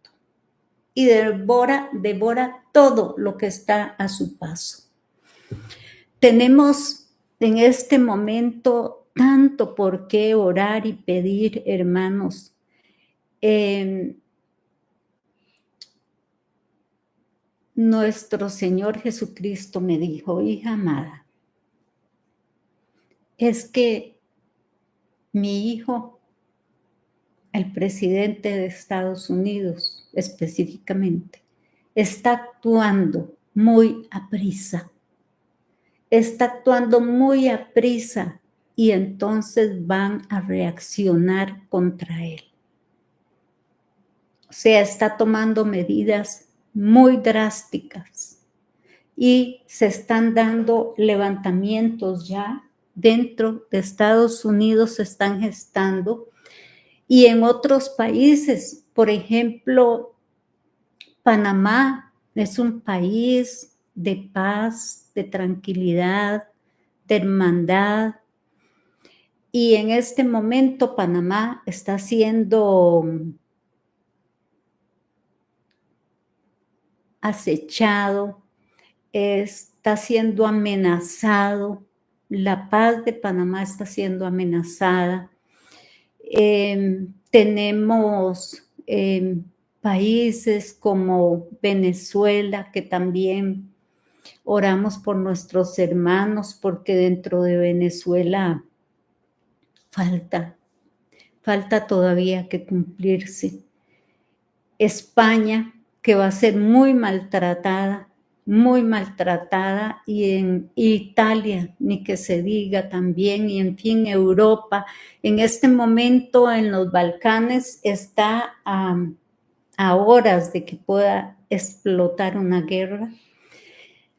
Y devora todo lo que está a su paso. Tenemos en este momento tanto por qué orar y pedir, hermanos. Nuestro Señor Jesucristo me dijo, hija amada, es que mi hijo, el presidente de Estados Unidos específicamente, está actuando muy aprisa. Está actuando muy aprisa y entonces van a reaccionar contra él. O sea, está tomando medidas muy drásticas y se están dando levantamientos ya dentro de Estados Unidos, se están gestando. Y en otros países, por ejemplo, Panamá es un país de paz, de tranquilidad, de hermandad. Y en este momento Panamá está siendo acechado, está siendo amenazado. La paz de Panamá está siendo amenazada. Tenemos países como Venezuela, que también oramos por nuestros hermanos, porque dentro de Venezuela falta todavía que cumplirse. España, que va a ser muy maltratada, y en Italia, ni que se diga también, y en fin, Europa. En este momento en los Balcanes está a horas de que pueda explotar una guerra.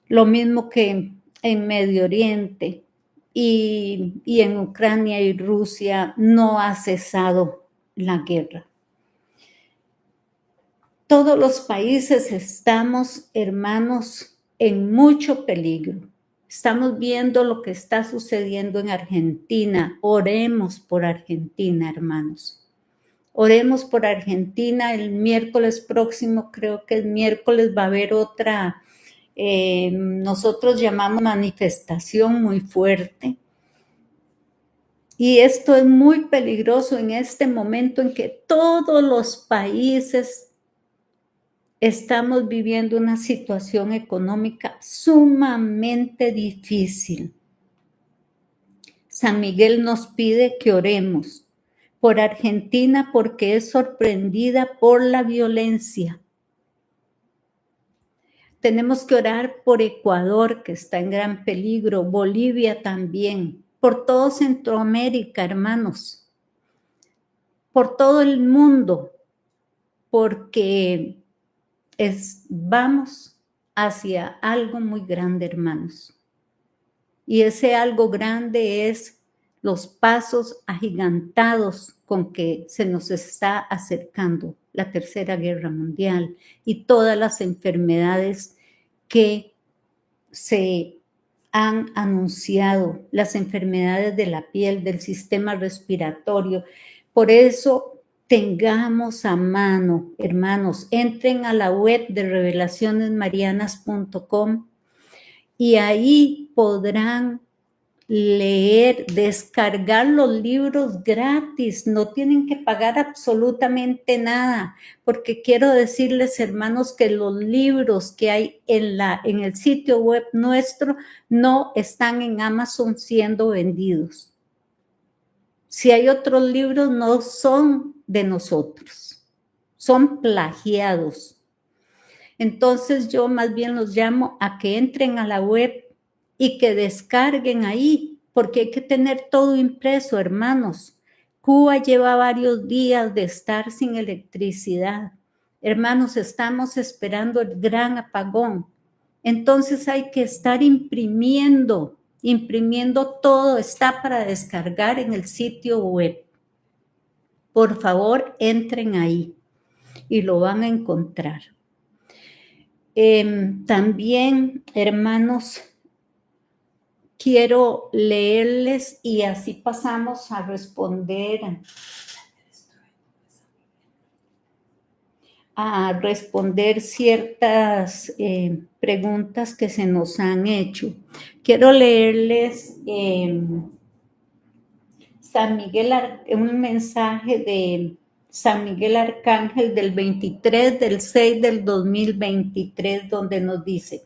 Lo mismo que en Medio Oriente y en Ucrania y Rusia no ha cesado la guerra. Todos los países estamos, hermanos, en mucho peligro. Estamos viendo lo que está sucediendo en Argentina. Oremos por Argentina, hermanos. Oremos por Argentina. El miércoles próximo, creo que el miércoles va a haber otra, nosotros llamamos manifestación muy fuerte. Y esto es muy peligroso en este momento en que todos los países estamos viviendo una situación económica sumamente difícil. San Miguel nos pide que oremos por Argentina porque es sorprendida por la violencia. Tenemos que orar por Ecuador, que está en gran peligro, Bolivia también, por todo Centroamérica, hermanos, por todo el mundo, porque vamos hacia algo muy grande, hermanos. Y ese algo grande es los pasos agigantados con que se nos está acercando la Tercera Guerra Mundial y todas las enfermedades que se han anunciado las enfermedades de la piel, del sistema respiratorio. Por eso tengamos a mano, hermanos, entren a la web de revelacionesmarianas.com y ahí podrán leer, descargar los libros gratis, no tienen que pagar absolutamente nada, porque quiero decirles, hermanos, que los libros que hay en el sitio web nuestro no están en Amazon siendo vendidos. Si hay otros libros, no son de nosotros, son plagiados. Entonces yo más bien los llamo a que entren a la web y que descarguen ahí, porque hay que tener todo impreso, hermanos. Cuba lleva varios días de estar sin electricidad. Hermanos, estamos esperando el gran apagón. Entonces hay que estar imprimiendo todo, está para descargar en el sitio web. Por favor, entren ahí y lo van a encontrar. También, hermanos, quiero leerles y así pasamos a responder ciertas preguntas que se nos han hecho. Quiero leerles un mensaje de San Miguel Arcángel del 23/6/2023, donde nos dice: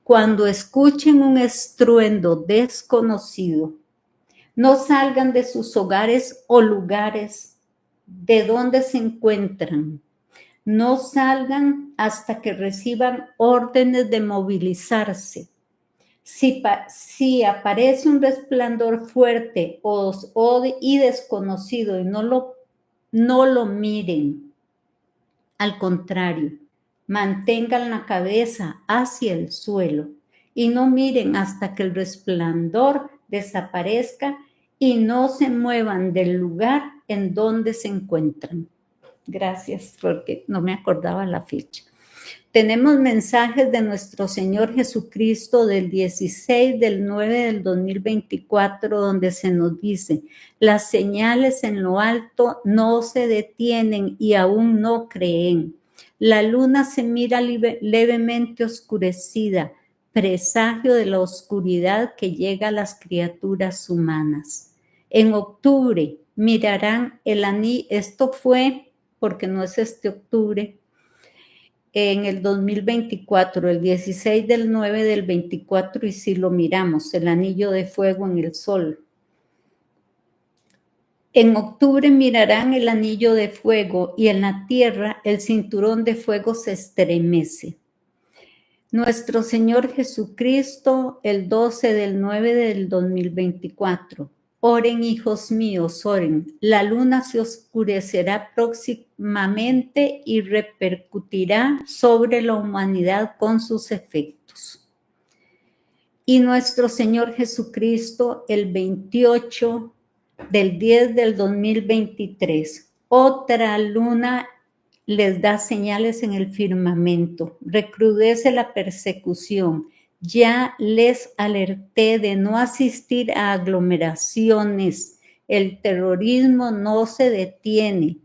cuando escuchen un estruendo desconocido, no salgan de sus hogares o lugares de donde se encuentran. No salgan hasta que reciban órdenes de movilizarse. Si aparece un resplandor fuerte y desconocido y no lo miren, al contrario, mantengan la cabeza hacia el suelo y no miren hasta que el resplandor desaparezca y no se muevan del lugar en donde se encuentran. Gracias, porque no me acordaba la fecha. Tenemos mensajes de nuestro Señor Jesucristo del 16/9/2024, donde se nos dice: las señales en lo alto no se detienen y aún no creen. La luna se mira levemente oscurecida, presagio de la oscuridad que llega a las criaturas humanas. En octubre mirarán el anillo, esto fue porque no es este octubre, en el 2024, el 16/9/24, y si lo miramos, el anillo de fuego en el sol. En octubre mirarán el anillo de fuego y en la tierra el cinturón de fuego se estremece. Nuestro Señor Jesucristo, el 12/9/2024. Oren, hijos míos, oren. La luna se oscurecerá próximamente y repercutirá sobre la humanidad con sus efectos. Y nuestro Señor Jesucristo, el 28/10/2023. Otra luna les da señales en el firmamento. Recrudece la persecución. Ya les alerté de no asistir a aglomeraciones. El terrorismo no se detiene,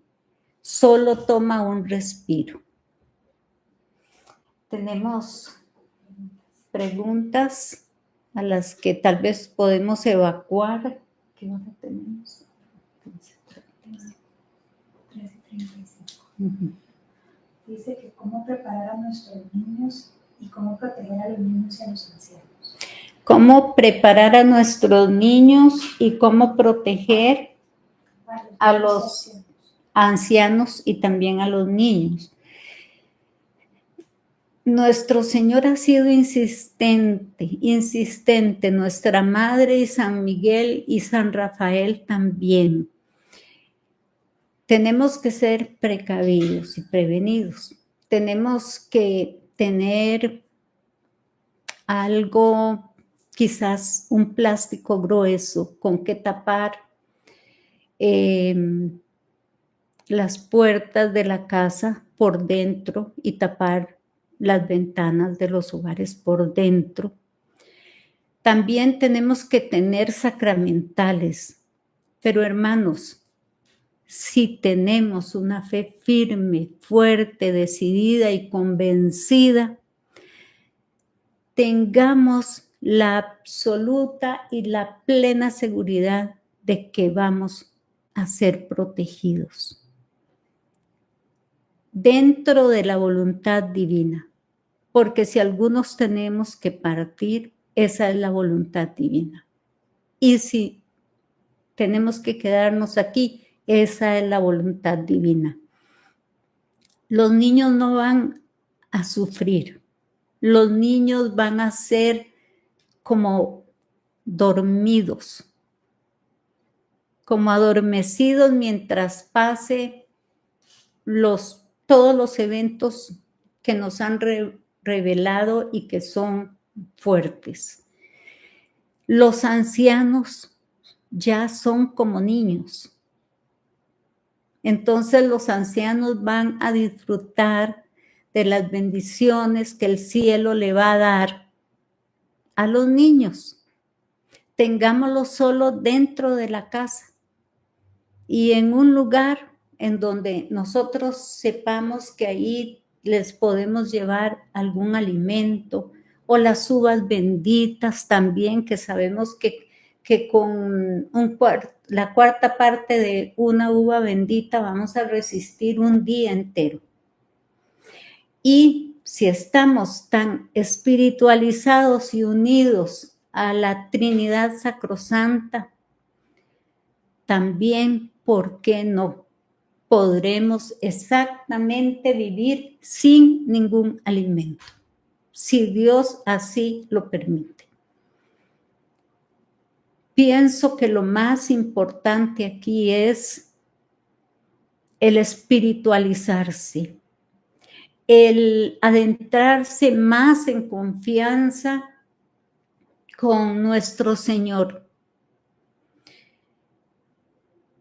solo toma un respiro. Tenemos preguntas a las que tal vez podemos evacuar. ¿Qué hora tenemos? 13:35. Dice que cómo preparar a nuestros niños y cómo proteger a los niños y a los ancianos. Cómo preparar a nuestros niños y cómo proteger a los ancianos y también a los niños. Nuestro Señor ha sido insistente, nuestra Madre y San Miguel y San Rafael también. Tenemos que ser precavidos y prevenidos. Tenemos que tener algo, quizás un plástico grueso con que tapar las puertas de la casa por dentro y tapar las ventanas de los hogares por dentro. También tenemos que tener sacramentales. Pero hermanos, si tenemos una fe firme, fuerte, decidida y convencida, tengamos la absoluta y la plena seguridad de que vamos a ser protegidos dentro de la voluntad divina. Porque si algunos tenemos que partir, esa es la voluntad divina. Y si tenemos que quedarnos aquí, esa es la voluntad divina. Los niños no van a sufrir. Los niños van a ser como dormidos, como adormecidos mientras pase todos los eventos que nos han revelado y que son fuertes. Los ancianos ya son como niños. Entonces los ancianos van a disfrutar de las bendiciones que el cielo le va a dar a los niños. Tengámoslo solo dentro de la casa y en un lugar en donde nosotros sepamos que ahí les podemos llevar algún alimento o las uvas benditas también, que sabemos que con la cuarta parte de una uva bendita vamos a resistir un día entero. Y si estamos tan espiritualizados y unidos a la Trinidad Sacrosanta, también, ¿por qué no? Podremos exactamente vivir sin ningún alimento, si Dios así lo permite. Pienso que lo más importante aquí es el espiritualizarse, el adentrarse más en confianza con nuestro Señor.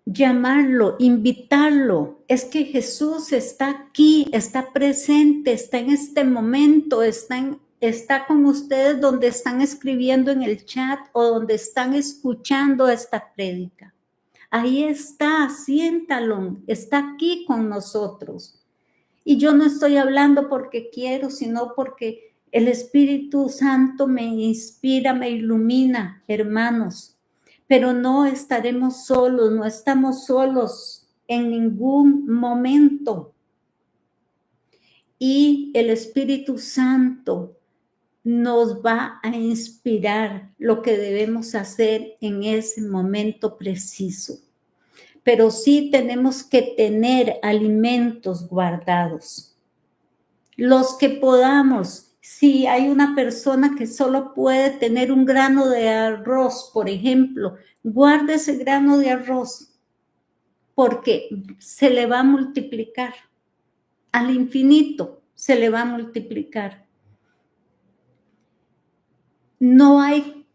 Llamarlo, invitarlo. Es que Jesús está aquí, está presente, está en este momento, está con ustedes donde están escribiendo en el chat o donde están escuchando esta prédica. Ahí está, siéntalo, está aquí con nosotros. Y yo no estoy hablando porque quiero, sino porque el Espíritu Santo me inspira, me ilumina, hermanos. Pero no estaremos solos, no estamos solos en ningún momento. Y el Espíritu Santo nos va a inspirar lo que debemos hacer en ese momento preciso. Pero sí tenemos que tener alimentos guardados. Los que podamos. Si hay una persona que solo puede tener un grano de arroz, por ejemplo, guarde ese grano de arroz porque se le va a multiplicar. Al infinito se le va a multiplicar. No hay,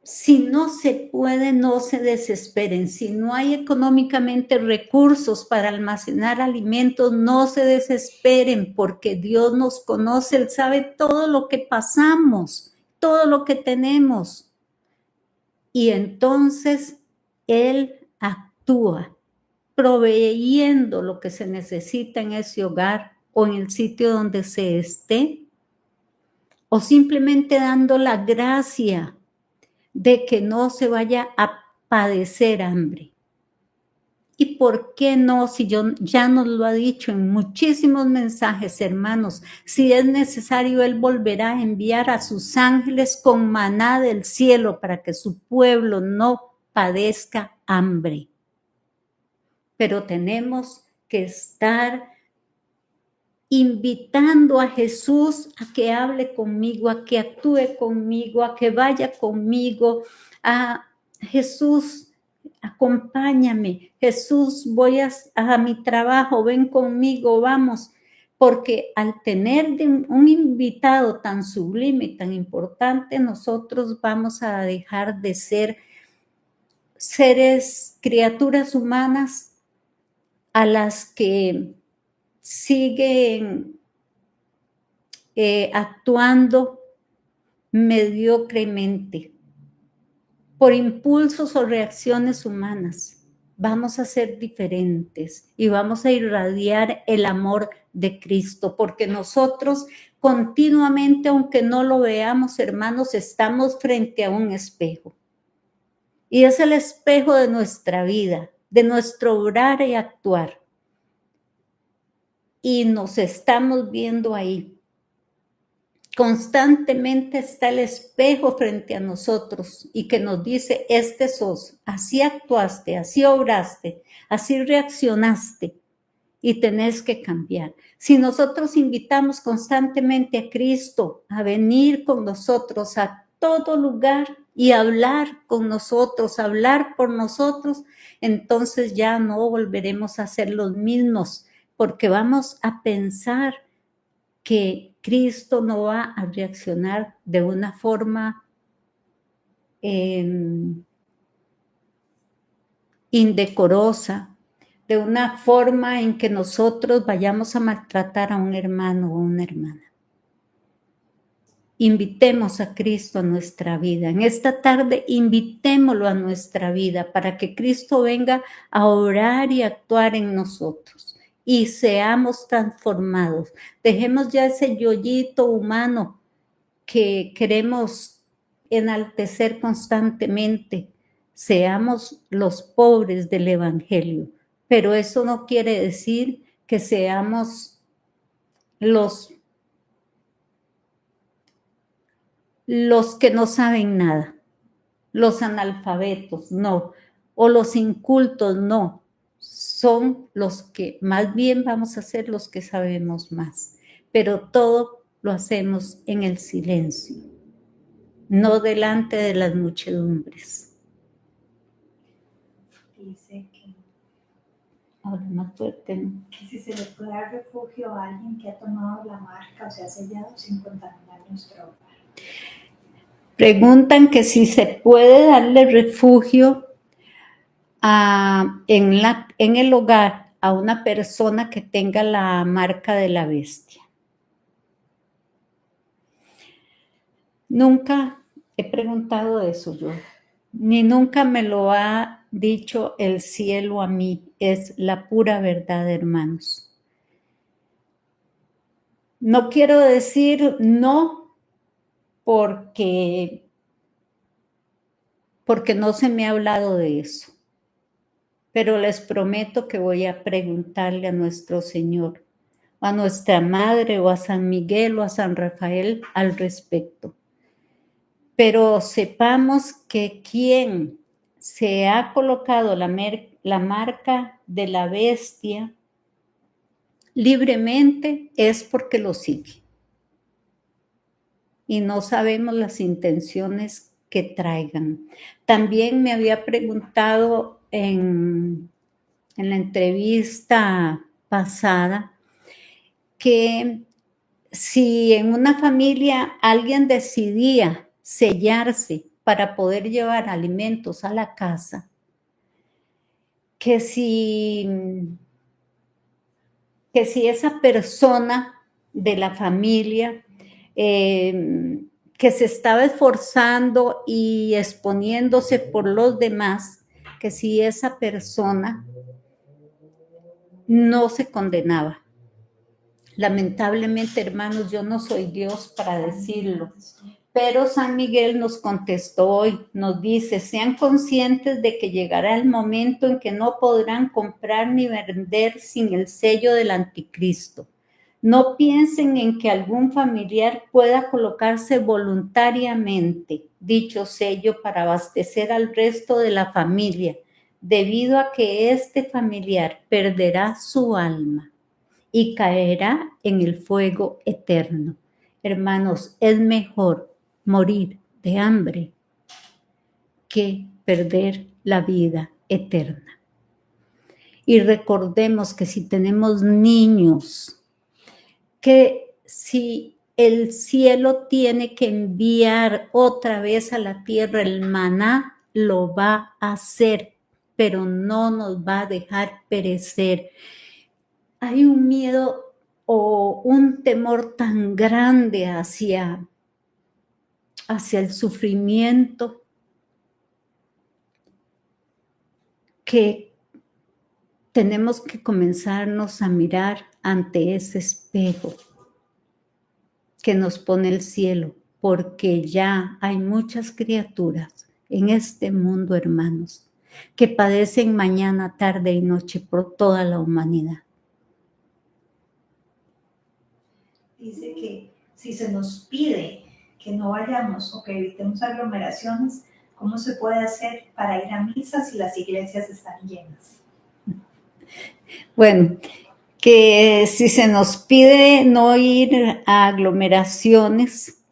si no se puede, no se desesperen. Si no hay económicamente recursos para almacenar alimentos, no se desesperen porque Dios nos conoce, Él sabe todo lo que pasamos, todo lo que tenemos. Y entonces Él actúa proveyendo lo que se necesita en ese hogar o en el sitio donde se esté, o simplemente dando la gracia de que no se vaya a padecer hambre. ¿Y por qué no? Si ya nos lo ha dicho en muchísimos mensajes, hermanos, si es necesario, Él volverá a enviar a sus ángeles con maná del cielo para que su pueblo no padezca hambre. Pero tenemos que estar invitando a Jesús a que hable conmigo, a que actúe conmigo, a que vaya conmigo, a Jesús, acompáñame, Jesús, voy a mi trabajo, ven conmigo, vamos, porque al tener un invitado tan sublime y tan importante, nosotros vamos a dejar de ser criaturas humanas a las que siguen actuando mediocremente. por impulsos o reacciones humanas. Vamos a ser diferentes y vamos a irradiar el amor de Cristo, porque nosotros continuamente, aunque no lo veamos, hermanos, estamos frente a un espejo. Y es el espejo de nuestra vida, de nuestro obrar y actuar. Y nos estamos viendo ahí. Constantemente está el espejo frente a nosotros y que nos dice, este sos, así actuaste, así obraste, así reaccionaste y tenés que cambiar. Si nosotros invitamos constantemente a Cristo a venir con nosotros a todo lugar y hablar con nosotros, hablar por nosotros, entonces ya no volveremos a ser los mismos, porque vamos a pensar que Cristo no va a reaccionar de una forma indecorosa, de una forma en que nosotros vayamos a maltratar a un hermano o una hermana. Invitemos a Cristo a nuestra vida. En esta tarde, invitémoslo a nuestra vida para que Cristo venga a orar y actuar en nosotros y seamos transformados. Dejemos ya ese yoyito humano que queremos enaltecer constantemente. Seamos los pobres del Evangelio, pero eso no quiere decir que seamos los que no saben nada, los analfabetos, no, o los incultos, no. Son los que más bien vamos a ser los que sabemos más, pero todo lo hacemos en el silencio, no delante de las muchedumbres. Dice que Ahora más fuerte. si se le puede dar refugio a alguien que ha tomado la marca o se ha sellado sin contaminar nuestro hogar. Preguntan que si se puede darle refugio en el hogar a una persona que tenga la marca de la bestia. Nunca he preguntado eso yo, ni nunca me lo ha dicho el cielo a mí. Es la pura verdad, hermanos. No quiero decir no porque no se me ha hablado de eso, pero les prometo que voy a preguntarle a nuestro Señor, a nuestra Madre o a San Miguel o a San Rafael al respecto. Pero sepamos que quien se ha colocado la marca de la bestia libremente es porque lo sigue. Y no sabemos las intenciones que traigan. También me había preguntado en la entrevista pasada que si en una familia alguien decidía sellarse para poder llevar alimentos a la casa, que si esa persona de la familia que se estaba esforzando y exponiéndose por los demás, que si esa persona no se condenaba. Lamentablemente, hermanos, yo no soy Dios para decirlo, pero San Miguel nos contestó hoy, nos dice, sean conscientes de que llegará el momento en que no podrán comprar ni vender sin el sello del anticristo. No piensen en que algún familiar pueda colocarse voluntariamente dicho sello para abastecer al resto de la familia, debido a que este familiar perderá su alma y caerá en el fuego eterno. Hermanos, es mejor morir de hambre que perder la vida eterna. Y recordemos que si tenemos niños, que si el cielo tiene que enviar otra vez a la tierra el maná, lo va a hacer, pero no nos va a dejar perecer. Hay un miedo o un temor tan grande hacia el sufrimiento que tenemos que comenzarnos a mirar ante ese espejo que nos pone el cielo, porque ya hay muchas criaturas en este mundo, hermanos, que padecen mañana, tarde y noche por toda la humanidad. Dice que si se nos pide que no vayamos o que evitemos aglomeraciones, ¿cómo se puede hacer para ir a misa si las iglesias están llenas? Bueno, que si se nos pide no ir a aglomeraciones,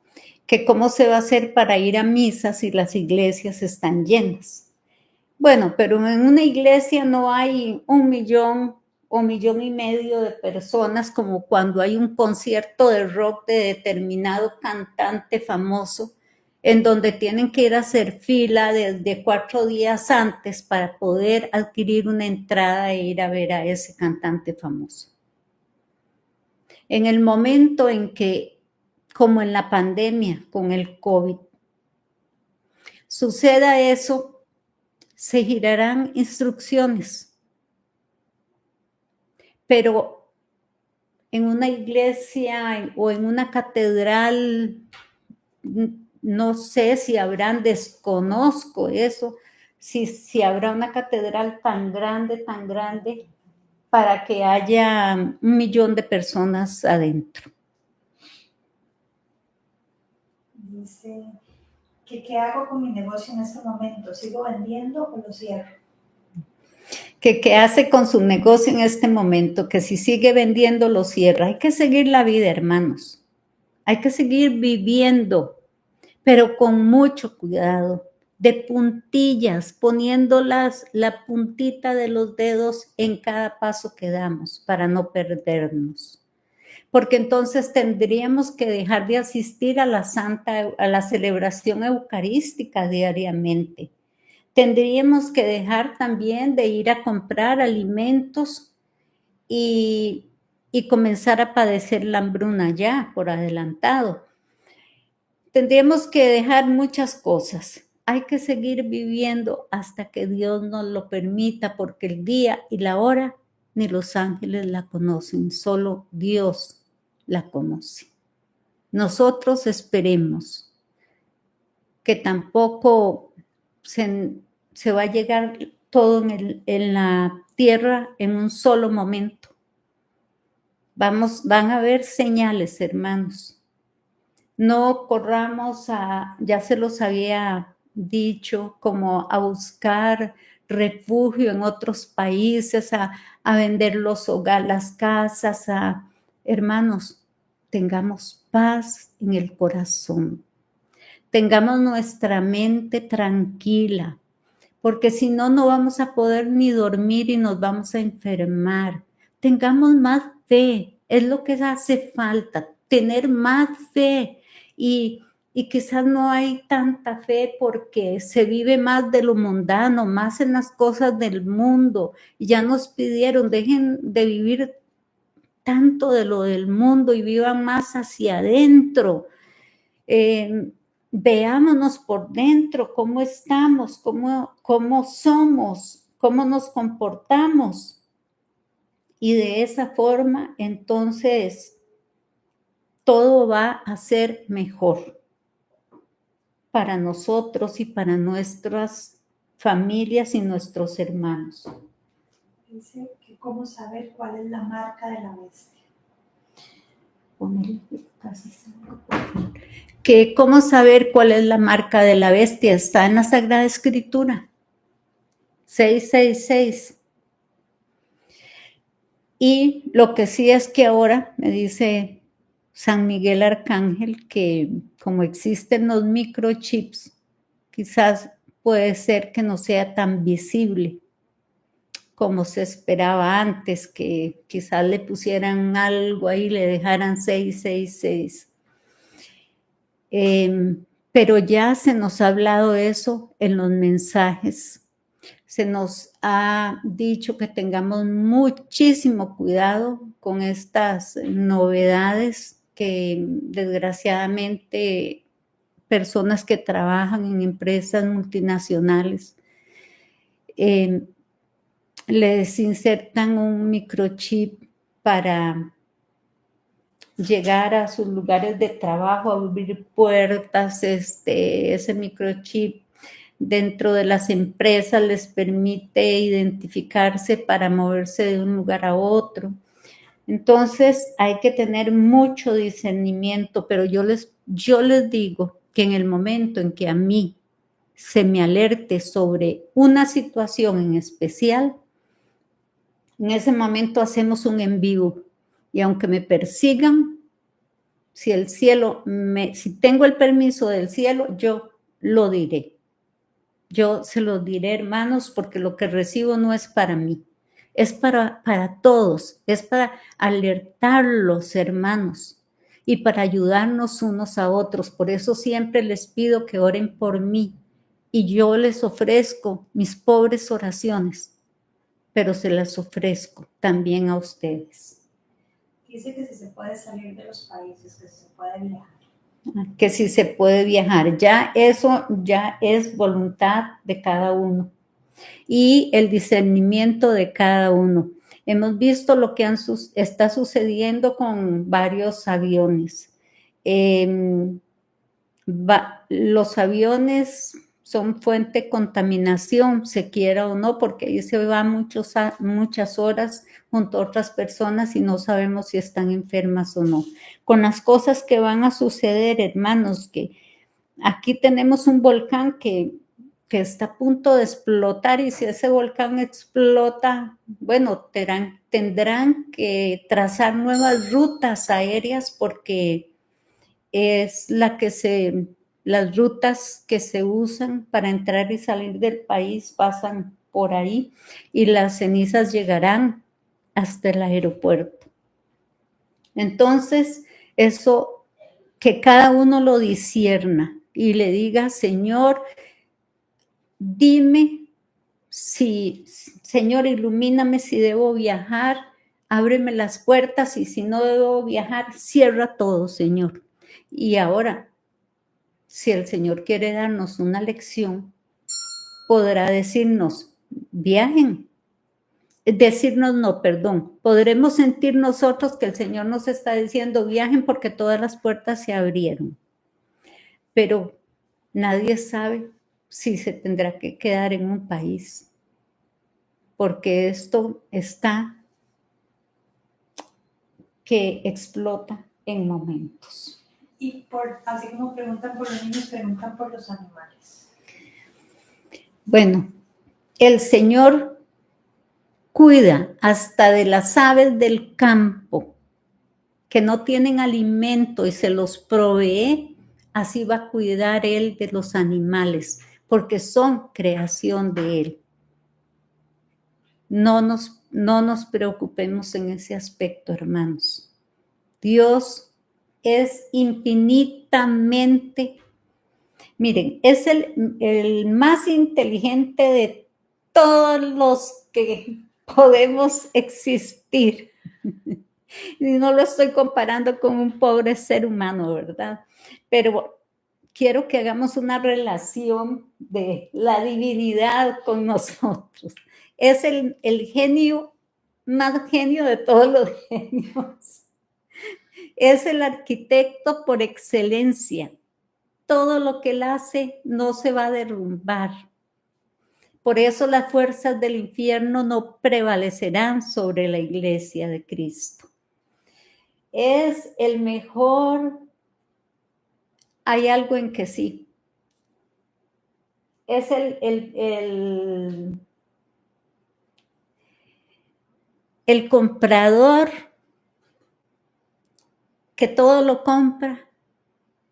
que cómo se va a hacer para ir a misa si las iglesias están llenas. Bueno, pero en una iglesia no hay 1 millón o 1,5 millones de personas como cuando hay un concierto de rock de determinado cantante famoso, en donde tienen que ir a hacer fila desde 4 días antes para poder adquirir una entrada e ir a ver a ese cantante famoso. En el momento en que, como en la pandemia con el COVID, suceda eso, se girarán instrucciones. Pero en una iglesia o en una catedral, no sé si habrán, desconozco eso, si habrá una catedral tan grande para que haya 1 millón de personas adentro. Dice que ¿qué hago con mi negocio en este momento? ¿Sigo vendiendo o lo cierro? Que qué hace con su negocio en este momento, que si sigue vendiendo lo cierra. Hay que seguir la vida, hermanos. Hay que seguir viviendo, pero con mucho cuidado, de puntillas, poniendo la puntita de los dedos en cada paso que damos para no perdernos. Porque entonces tendríamos que dejar de asistir a la celebración eucarística diariamente. Tendríamos que dejar también de ir a comprar alimentos y comenzar a padecer la hambruna ya por adelantado. Tendríamos que dejar muchas cosas. Hay que seguir viviendo hasta que Dios nos lo permita, porque el día y la hora ni los ángeles la conocen, solo Dios la conoce. Nosotros esperemos que tampoco se va a llegar todo en la tierra en un solo momento. Van a haber señales, hermanos. No corramos ya se los había dicho, como a buscar refugio en otros países, a vender los hogares, las casas. Hermanos, tengamos paz en el corazón. Tengamos nuestra mente tranquila, porque si no, no vamos a poder ni dormir y nos vamos a enfermar. Tengamos más fe, es lo que hace falta, tener más fe. Y quizás no hay tanta fe porque se vive más de lo mundano, más en las cosas del mundo. Y ya nos pidieron, dejen de vivir tanto de lo del mundo y vivan más hacia adentro. Veámonos por dentro, cómo estamos, cómo somos, cómo nos comportamos. Y de esa forma, entonces, todo va a ser mejor para nosotros y para nuestras familias y nuestros hermanos. Dice que cómo saber cuál es la marca de la bestia. Que cómo saber cuál es la marca de la bestia, está en la Sagrada Escritura, 666. Y lo que sí es que ahora me dice San Miguel Arcángel que como existen los microchips, quizás puede ser que no sea tan visible como se esperaba antes, que quizás le pusieran algo ahí, le dejaran 666. Pero ya se nos ha hablado eso en los mensajes. Se nos ha dicho que tengamos muchísimo cuidado con estas novedades que desgraciadamente personas que trabajan en empresas multinacionales les insertan un microchip para llegar a sus lugares de trabajo, abrir puertas, ese microchip dentro de las empresas les permite identificarse para moverse de un lugar a otro. Entonces hay que tener mucho discernimiento, pero yo les digo que en el momento en que a mí se me alerte sobre una situación en especial, en ese momento hacemos un en vivo. Y aunque me persigan, si tengo el permiso del cielo, yo lo diré. Yo se los diré, hermanos, porque lo que recibo no es para mí, es para todos, es para alertarlos, hermanos, y para ayudarnos unos a otros. Por eso siempre les pido que oren por mí, y yo les ofrezco mis pobres oraciones, pero se las ofrezco también a ustedes. Dice que si se puede salir de los países, que si se puede viajar. Que si se puede viajar, ya eso ya es voluntad de cada uno y el discernimiento de cada uno. Hemos visto lo que está sucediendo con varios aviones. Los aviones son fuente de contaminación, se quiera o no, porque ahí se va muchas horas junto a otras personas y no sabemos si están enfermas o no. Con las cosas que van a suceder, hermanos, que aquí tenemos un volcán que está a punto de explotar, y si ese volcán explota, bueno, tendrán que trazar nuevas rutas aéreas porque es las rutas que se usan para entrar y salir del país pasan por ahí y las cenizas llegarán hasta el aeropuerto. Entonces, eso, que cada uno lo discierna y le diga, Señor, dime Señor, ilumíname si debo viajar, ábreme las puertas, y si no debo viajar, cierra todo, Señor. Y ahora, si el Señor quiere darnos una lección, podrá decirnos, viajen. Podremos sentir nosotros que el Señor nos está diciendo, viajen porque todas las puertas se abrieron. Pero nadie sabe si se tendrá que quedar en un país, porque esto está que explota en momentos. Y así como preguntan por los niños, preguntan por los animales. Bueno, el Señor cuida hasta de las aves del campo que no tienen alimento y se los provee, así va a cuidar Él de los animales, porque son creación de Él. No nos preocupemos en ese aspecto, hermanos. Dios es infinitamente, miren, es el más inteligente de todos los que podemos existir. Y no lo estoy comparando con un pobre ser humano, ¿verdad? Pero quiero que hagamos una relación de la divinidad con nosotros. Es el genio, más genio de todos los genios. Es el arquitecto por excelencia. Todo lo que él hace no se va a derrumbar. Por eso las fuerzas del infierno no prevalecerán sobre la iglesia de Cristo. Es el mejor. Hay algo en que sí. Es el comprador que todo lo compra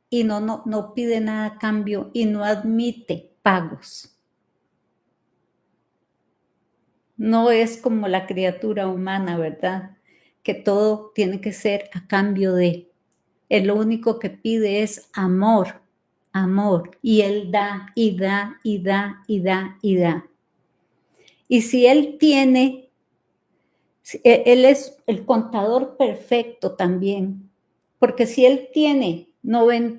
y no pide nada a cambio y no admite pagos. No es como la criatura humana, ¿verdad? Que todo tiene que ser a cambio de. Él lo único que pide es amor, amor. Y Él da, y da, y da, y da, y da. Y si Él tiene, Él es el contador perfecto también. Porque si Él tiene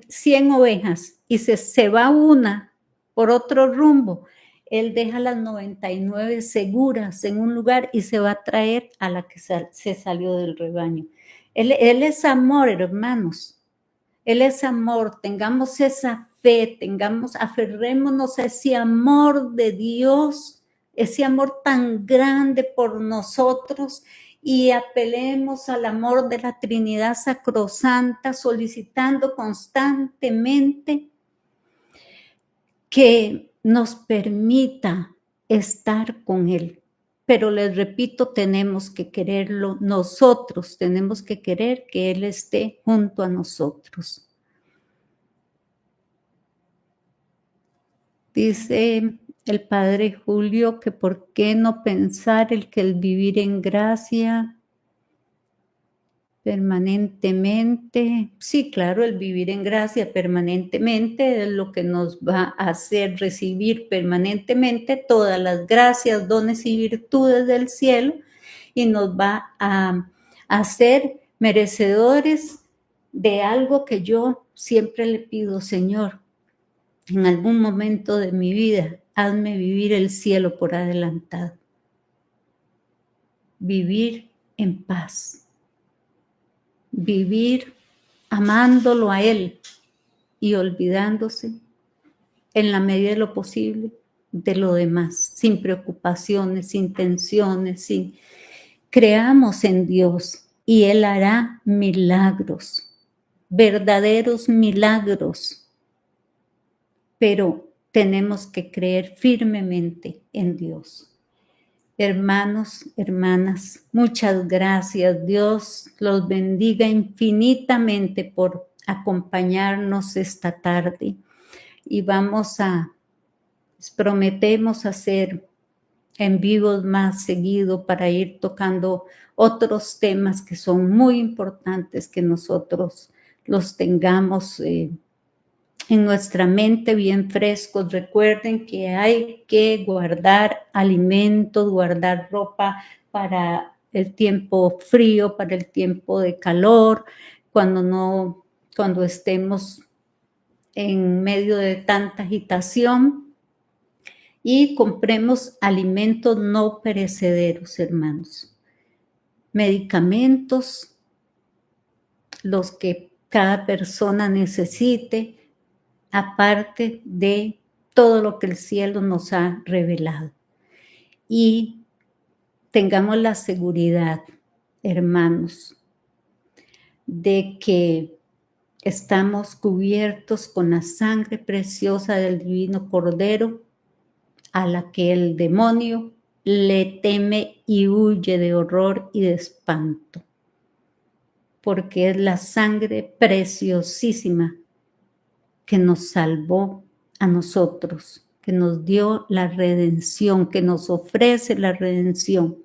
100 ovejas y se va una por otro rumbo, Él deja las 99 seguras en un lugar y se va a traer a la que se salió del rebaño. Él es amor, hermanos. Él es amor. Tengamos esa fe, aferrémonos a ese amor de Dios, ese amor tan grande por nosotros, y apelemos al amor de la Trinidad Sacrosanta, solicitando constantemente que nos permita estar con Él. Pero les repito, tenemos que quererlo nosotros, tenemos que querer que Él esté junto a nosotros. Dice el Padre Julio que por qué no pensar el vivir en gracia permanentemente. Sí, claro, el vivir en gracia permanentemente es lo que nos va a hacer recibir permanentemente todas las gracias, dones y virtudes del cielo, y nos va a hacer merecedores de algo que yo siempre le pido: Señor, en algún momento de mi vida, hazme vivir el cielo por adelantado. Vivir en paz. Vivir amándolo a Él y olvidándose en la medida de lo posible de lo demás, sin preocupaciones, sin tensiones, creamos en Dios y Él hará milagros, verdaderos milagros, pero tenemos que creer firmemente en Dios. Hermanos, hermanas, muchas gracias. Dios los bendiga infinitamente por acompañarnos esta tarde. Y prometemos hacer en vivos más seguido para ir tocando otros temas que son muy importantes, que nosotros los tengamos en nuestra mente bien frescos. Recuerden que hay que guardar alimentos, guardar ropa para el tiempo frío, para el tiempo de calor, cuando estemos en medio de tanta agitación, y compremos alimentos no perecederos, hermanos. Medicamentos, los que cada persona necesite, aparte de todo lo que el cielo nos ha revelado. Y tengamos la seguridad, hermanos, de que estamos cubiertos con la sangre preciosa del divino Cordero, a la que el demonio le teme y huye de horror y de espanto, porque es la sangre preciosísima que nos salvó a nosotros, que nos dio la redención, que nos ofrece la redención,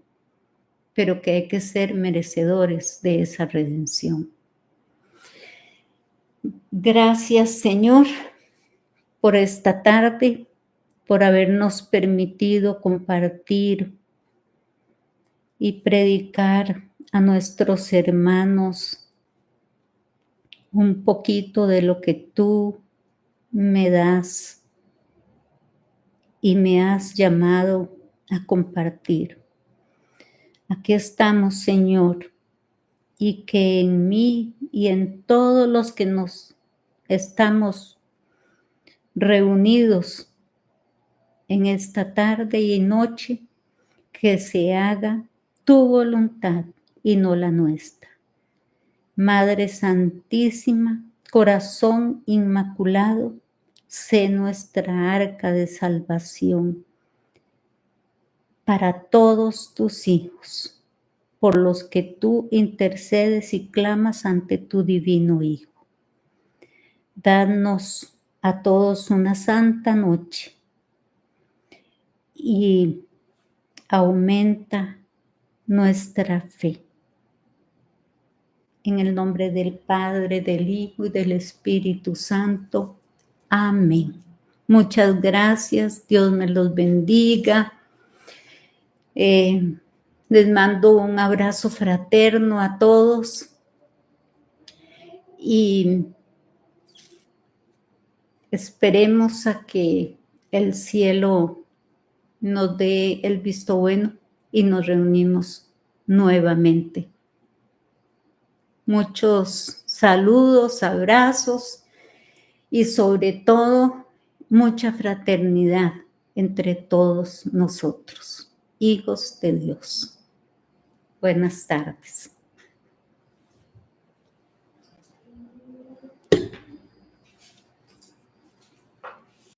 pero que hay que ser merecedores de esa redención. Gracias, Señor, por esta tarde, por habernos permitido compartir y predicar a nuestros hermanos un poquito de lo que tú me das y me has llamado a compartir. Aquí estamos, Señor, y que en mí y en todos los que nos estamos reunidos en esta tarde y noche, que se haga tu voluntad y no la nuestra. Madre Santísima, Corazón Inmaculado, sé nuestra arca de salvación para todos tus hijos, por los que tú intercedes y clamas ante tu divino Hijo. Danos a todos una santa noche y aumenta nuestra fe. En el nombre del Padre, del Hijo y del Espíritu Santo. Amén. Muchas gracias. Dios me los bendiga. Les mando un abrazo fraterno a todos y esperemos a que el cielo nos dé el visto bueno y nos reunimos nuevamente. Muchos saludos, abrazos y sobre todo mucha fraternidad entre todos nosotros, hijos de Dios. Buenas tardes.